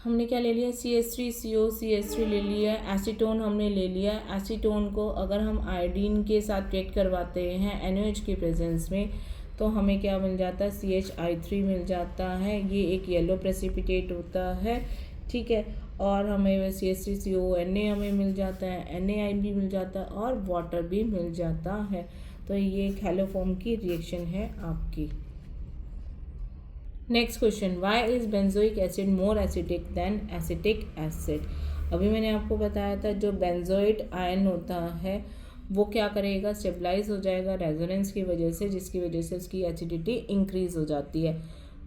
हमने क्या ले लिया, CH3CO ले लिया, एसीटोन हमने ले लिया। एसीटोन को अगर हम आयोडीन के साथ रिएक्ट करवाते हैं NaOH की प्रेजेंस में तो हमें क्या मिल जाता है, CHI3 मिल जाता है। ये एक येलो प्रेसिपिटेट होता है, ठीक है। और हमें CH3CONA हमें मिल जाता है, NaI भी मिल जाता है और वाटर भी मिल जाता है। तो ये एक हैलोफॉर्म की रिएक्शन है आपकी। Next question, why is benzoic acid more acidic than acetic acid. अभी मैंने आपको बताया था जो बेंजोइट आयन होता है वो क्या करेगा, स्टेबलाइज हो जाएगा रेजोनेंस की वजह से, जिसकी वजह से उसकी एसिडिटी इंक्रीज हो जाती है।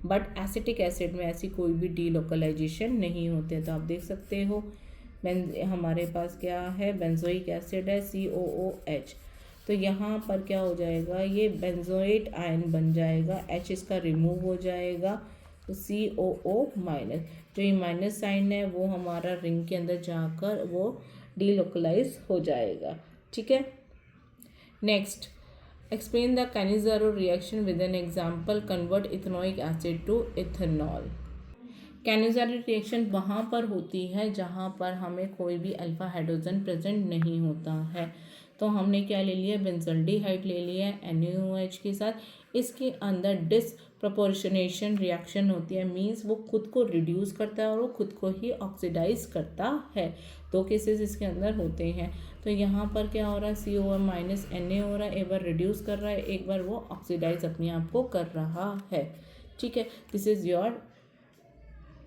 बट एसिटिक एसिड में ऐसी कोई भी डीलोकलाइजेशन नहीं होते। तो आप देख सकते हो हमारे पास क्या है, बेंजोइक एसिड है COOH। तो यहाँ पर क्या हो जाएगा, ये बेंजोएट आयन बन जाएगा, H इसका रिमूव हो जाएगा तो COO माइनस, जो ये माइनस साइन है वो हमारा रिंग के अंदर जाकर वो डीलोकलाइज हो जाएगा, ठीक है। Next, explain the Cannizzaro reaction with an example, convert ethanoic acid to ethanol. Cannizzaro reaction वहाँ पर होती है जहाँ पर हमें कोई भी अल्फा हाइड्रोजन प्रेजेंट नहीं होता है। तो हमने क्या ले लिया, बेंजल्डिहाइड ले लिया NaOH के साथ। इसके अंदर डिसप्रपोर्शनेशन रिएक्शन होती है, मींस वो खुद को रिड्यूस करता है और वो खुद को ही ऑक्सीडाइज करता है। दो केसेस इसके अंदर होते हैं। तो यहाँ पर क्या हो रहा है, COO माइनस Na हो रहा है, एक बार रिड्यूस कर रहा है, एक बार वो ऑक्सीडाइज अपने आप को कर रहा है, ठीक है। This is your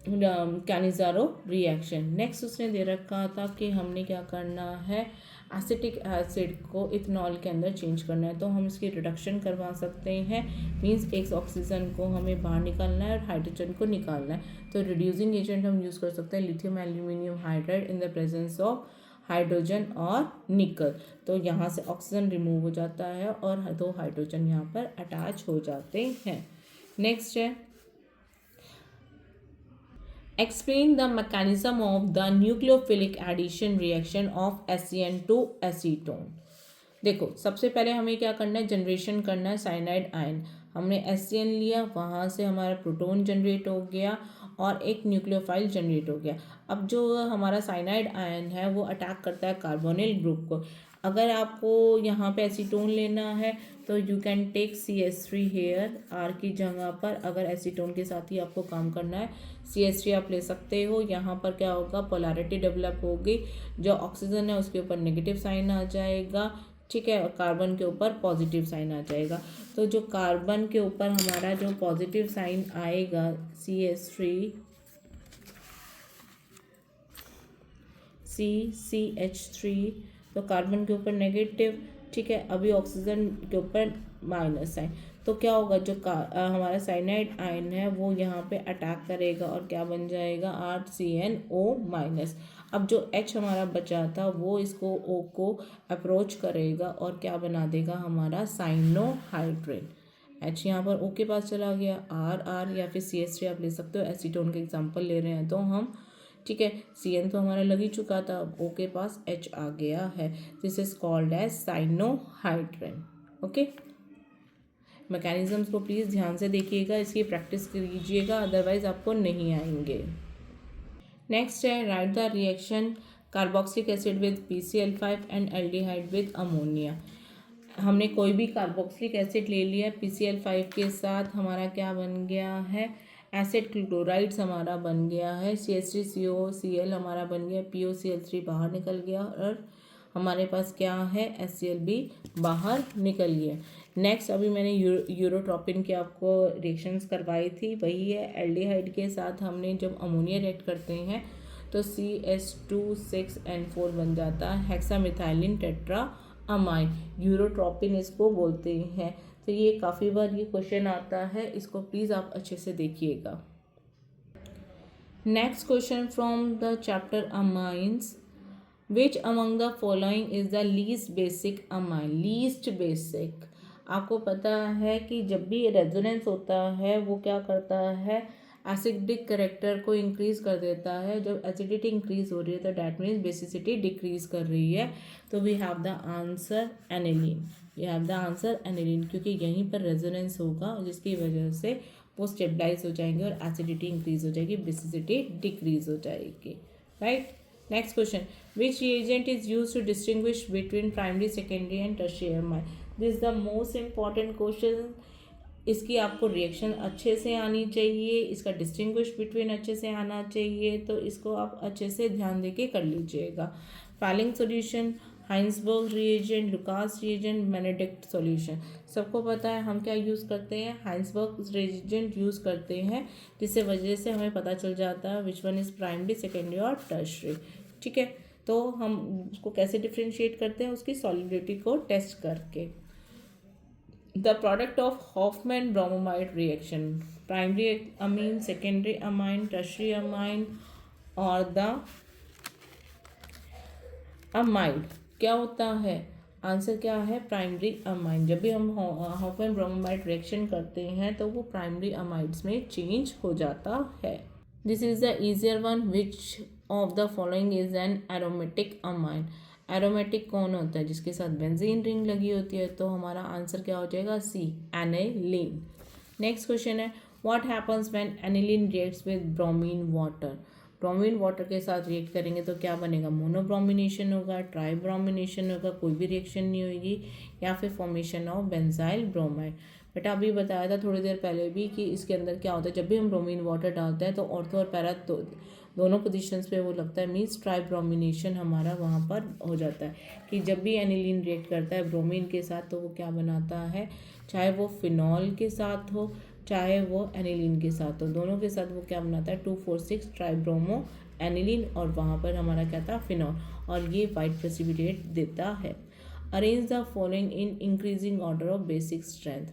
Cannizzaro reaction. Next उसने दे रखा था कि हमने क्या करना है, एसिटिक एसिड को इथेनॉल के अंदर चेंज करना है। तो हम इसकी रिडक्शन करवा सकते हैं, मींस एक ऑक्सीजन को हमें बाहर निकालना है और हाइड्रोजन को निकालना है। तो रिड्यूसिंग एजेंट हम यूज़ कर सकते हैं lithium aluminium hydride in the presence of hydrogen और निकल। तो यहाँ से ऑक्सीजन रिमूव हो जाता है और दो हाइड्रोजन यहाँ पर अटैच हो जाते हैं। नेक्स्ट है, explain the mechanism of the nucleophilic addition reaction of HCN to acetone। देखो सबसे पहले हमें क्या करना है, जनरेशन करना है साइनाइड आयन। हमने HCN लिया, वहाँ से हमारा प्रोटॉन जनरेट हो गया और एक न्यूक्लियोफाइल जनरेट हो गया। अब जो हमारा साइनाइड आयन है वो अटैक करता है कार्बोनिल ग्रुप को। अगर आपको यहाँ पे एसीटोन लेना है तो you can take CH3 here, R की जगह पर। अगर एसीटोन के साथ ही आपको काम करना है CH3 आप ले सकते हो। यहाँ पर क्या होगा, पोलैरिटी डेवलप होगी, जो ऑक्सीजन है उसके ऊपर नेगेटिव साइन आ जाएगा, ठीक है, और कार्बन के ऊपर पॉजिटिव साइन आ जाएगा। तो जो कार्बन के ऊपर हमारा जो पॉजिटिव साइन आएगा CH3, तो कार्बन के ऊपर नेगेटिव, ठीक है। अभी ऑक्सीजन के ऊपर माइनस साइन, तो क्या होगा, जो हमारा साइनाइड आयन है वो यहाँ पे अटैक करेगा और क्या बन जाएगा, RCNO माइनस। अब जो H हमारा बचा था वो इसको O को अप्रोच करेगा और क्या बना देगा, हमारा साइनोहाइड्रेन। H यहाँ पर O के पास चला गया, R या फिर CH3 आप ले सकते हो, एसीटोन के एग्जाम्पल ले रहे हैं तो हम, ठीक है। CN तो हमारा लग ही चुका था, अब O के पास H आ गया है। This is called as cyanohydrin, okay. Mechanisms को प्लीज़ ध्यान से देखिएगा, इसकी प्रैक्टिस कीजिएगा, अदरवाइज आपको नहीं आएंगे। नेक्स्ट है, write the reaction carboxylic acid with PCl5 and aldehyde with ammonia. हमने कोई भी कार्बोक्सिलिक एसिड ले लिया, PCl5 के साथ हमारा क्या बन गया है, एसिड क्लोराइड्स हमारा बन गया है, CH3COCl हमारा बन गया, POCl3 बाहर निकल गया और हमारे पास क्या है, HCl भी बाहर निकल गया। नेक्स्ट, अभी मैंने यूरोट्रोपिन की आपको रिएक्शंस करवाई थी, वही है। एल्डिहाइड के साथ हमने जब अमोनिया रिएक्ट करते हैं तो CH2 6N4 बन जाता है, हेक्सामिथाइलिन टेट्रा अमाइन, यूरोट्रोपिन इसको बोलते हैं। तो ये काफ़ी बार ये क्वेश्चन आता है, इसको प्लीज़ आप अच्छे से देखिएगा। Next question from the chapter amines, which among the following is the least basic amine. Least basic, आपको पता है कि जब भी रेजोनेंस होता है वो क्या करता है, एसिडिक करेक्टर को इंक्रीज कर देता है। जब एसिडिटी इंक्रीज हो रही है तो डैट मीन्स बेसिसिटी डिक्रीज कर रही है। तो we have the answer aniline, we have the answer aniline, क्योंकि यहीं पर रेजोनेंस होगा जिसकी वजह से वो स्टेबलाइज हो जाएंगे और एसिडिटी इंक्रीज हो जाएगी, बेसिसिटी डिक्रीज हो जाएगी, right. Next question, which reagent is use to distinguish between primary, secondary and tertiary amine. This is the most important question. इसकी आपको रिएक्शन अच्छे से आनी चाहिए, इसका डिस्टिंग्विश बिटवीन अच्छे से आना चाहिए, तो इसको आप अच्छे से ध्यान देके कर लीजिएगा। Fehling solution, Hinsberg reagent, Lucas reagent, Benedict solution. सबको पता है हम क्या यूज़ करते हैं, हाइंसबर्ग रिएजेंट यूज़ करते हैं, जिससे वजह से हमें पता चल जाता है which one is primary, secondary और टर्शियरी, ठीक है। तो हम उसको कैसे डिफ्रेंशिएट करते हैं, उसकी सॉलिडिटी को टेस्ट करके। The product of Hofmann-Bromide reaction, primary amine, secondary amine, tertiary amine और the amide क्या होता है, आंसर क्या है, प्राइमरी अमाइन। जब भी हम हॉफमैन-ब्रोमाइड रिएक्शन करते हैं तो वो प्राइमरी अमाइड्स में चेंज हो जाता है। This is the easier one, which of the following is an aromatic amine. Aromatic कौन होता है, जिसके साथ बेंजीन रिंग लगी होती है, तो हमारा आंसर क्या हो जाएगा, सी, एनिलीन। नेक्स्ट क्वेश्चन है, what happens when aniline reacts with bromine water. Bromine water के साथ रिएक्ट करेंगे तो क्या बनेगा, मोनोब्रोमिनेशन होगा, ट्राइब्रोमिनेशन होगा, कोई भी रिएक्शन नहीं होगी, या फिर फॉर्मेशन ऑफ बेंजाइल ब्रोमाइड। बेटा अभी बताया था थोड़ी देर पहले भी कि इसके अंदर क्या होता है, जब भी हम ब्रोमीन वाटर डालते हैं तो ऑर्थो और पैरा दोनों पोजीशंस पे वो लगता है, मीन्स ट्राइब्रोमिनेशन हमारा वहाँ पर हो जाता है कि जब भी एनिलीन रिएक्ट करता है ब्रोमीन के साथ तो वो क्या बनाता है, चाहे वो फिनॉल के साथ हो चाहे वो एनिलीन के साथ हो, दोनों के साथ वो क्या बनाता है, 2,4,6 ट्राइब्रोमो एनिलीन, और वहाँ पर हमारा क्या था, फिनॉल, और ये वाइट प्रेसिपिटेट देता है। Arrange the following in increasing order of basic strength,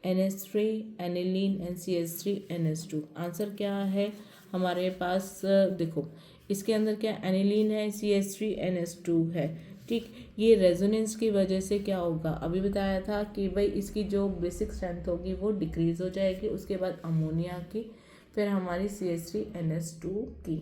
NH3 aniline and CH3 NH2। Answer क्या है हमारे पास, देखो इसके अंदर क्या एनिलीन है, CH3 NH2 है, ठीक। ये रेजोनेंस की वजह से क्या होगा, अभी बताया था कि भाई इसकी जो बेसिक स्ट्रेंथ होगी वो डिक्रीज हो जाएगी, उसके बाद अमोनिया की, फिर हमारी CH3 NH2 की।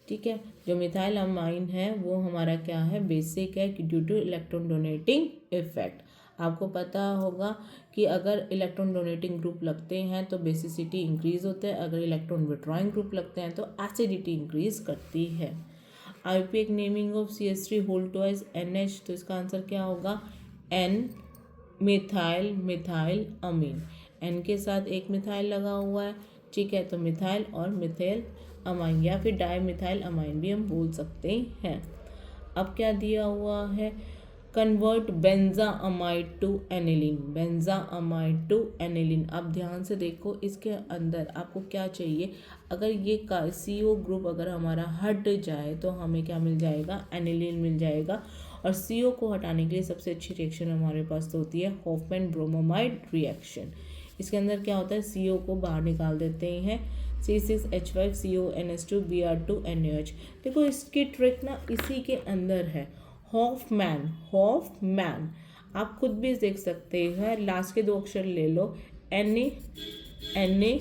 ठीक है, जो मिथाइल अमाइन है वो हमारा क्या है, बेसिक है, कि due two electron donating effect. आपको पता होगा कि अगर इलेक्ट्रॉन डोनेटिंग ग्रुप लगते हैं तो बेसिसिटी इंक्रीज होता है, अगर इलेक्ट्रॉन विड्रॉइंग ग्रुप लगते हैं तो एसिडिटी इंक्रीज करती है। IUPAC naming of CH3 whole twice NH, तो इसका आंसर क्या होगा, N methyl methyl amine, N के साथ एक मिथाइल लगा हुआ है, ठीक है, तो मिथाइल और मिथाइल अमाइन, या फिर डाई मिथाइल अमाइन भी हम बोल सकते हैं। अब क्या दिया हुआ है, convert benzamide to aniline, benzamide to aniline. अब ध्यान से देखो इसके अंदर आपको क्या चाहिए, अगर ये का CO ग्रुप अगर हमारा हट जाए तो हमें क्या मिल जाएगा, एनिलीन मिल जाएगा। और CO को हटाने के लिए सबसे अच्छी रिएक्शन हमारे पास तो होती है हॉफमैन ब्रोमाइड रिएक्शन। इसके अंदर क्या होता है, CO को बाहर निकाल देते हैं, C6H5CO NH2 Br2NaOH। देखो इसकी ट्रिक ना इसी के अंदर है, हॉफमैन आप खुद भी देख सकते हैं, लास्ट के 2 अक्षर ले लो, Na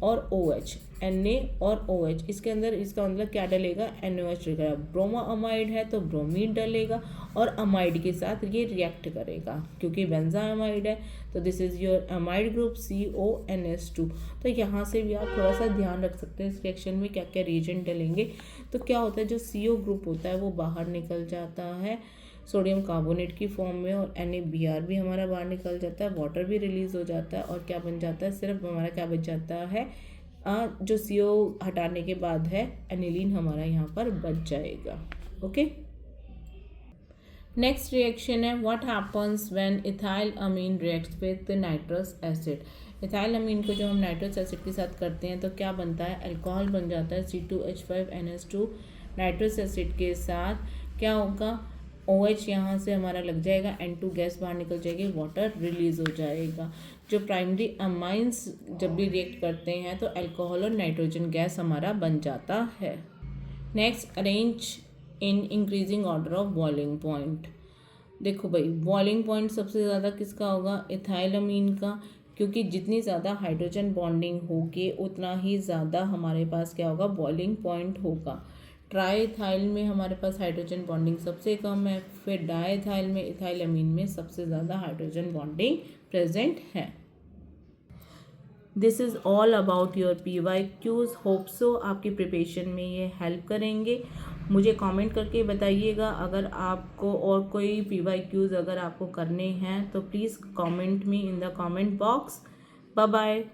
और OH, Na और OH, इसके अंदर इसका मतलब क्या डलेगा, NaOH डलेगा। ब्रोमा अमाइड है तो ब्रोमीन डलेगा और अमाइड के साथ ये रिएक्ट करेगा, क्योंकि बेंजा अमाइड है तो this is your amide group CONS2। तो यहाँ से भी आप थोड़ा सा ध्यान रख सकते हैं इस रिएक्शन में क्या क्या रिएजेंट डलेंगे। तो क्या होता है, जो CO ग्रुप होता है वो बाहर निकल जाता है सोडियम कार्बोनेट की फॉर्म में, और NaBr भी हमारा बाहर निकल जाता है, वाटर भी रिलीज हो जाता है, और क्या बन जाता है, सिर्फ हमारा क्या बच जाता है, जो CO हटाने के बाद है एनिलीन हमारा यहाँ पर बच जाएगा। ओके, नेक्स्ट रिएक्शन है, what happens when ethylamine reacts with nitrous acid. Ethylamine को जो हम नाइट्रस एसिड के साथ करते हैं तो क्या बनता है, अल्कोहल बन जाता है, C2H5NH2। नाइट्रस एसिड के साथ क्या होगा, OH यहाँ से हमारा लग जाएगा, N2 गैस बाहर निकल जाएगी, वाटर रिलीज हो जाएगा। जो प्राइमरी अमाइंस जब भी रिएक्ट करते हैं तो अल्कोहल और नाइट्रोजन गैस हमारा बन जाता है। Next, arrange in increasing order of boiling point. देखो भाई, बॉइलिंग पॉइंट सबसे ज़्यादा किसका होगा? इथाइलअमीन का, क्योंकि जितनी ज़्यादा हाइड्रोजन बॉन्डिंग होगी उतना ही ज़्यादा हमारे पास क्या होगा? बॉइलिंग पॉइंट होगा। ट्राईइथाइल में हमारे पास हाइड्रोजन बॉन्डिंग सबसे कम है, फिर डाईइथाइल में, इथाइलअमीन में सबसे ज़्यादा हाइड्रोजन बॉन्डिंग प्रेजेंट है। This is all about your PYQs। Hope so आपकी प्रिपरेशन में ये हेल्प करेंगे। मुझे कमेंट करके बताइएगा अगर आपको और कोई PYQs अगर आपको करने हैं तो please comment me in the comment box. Bye bye.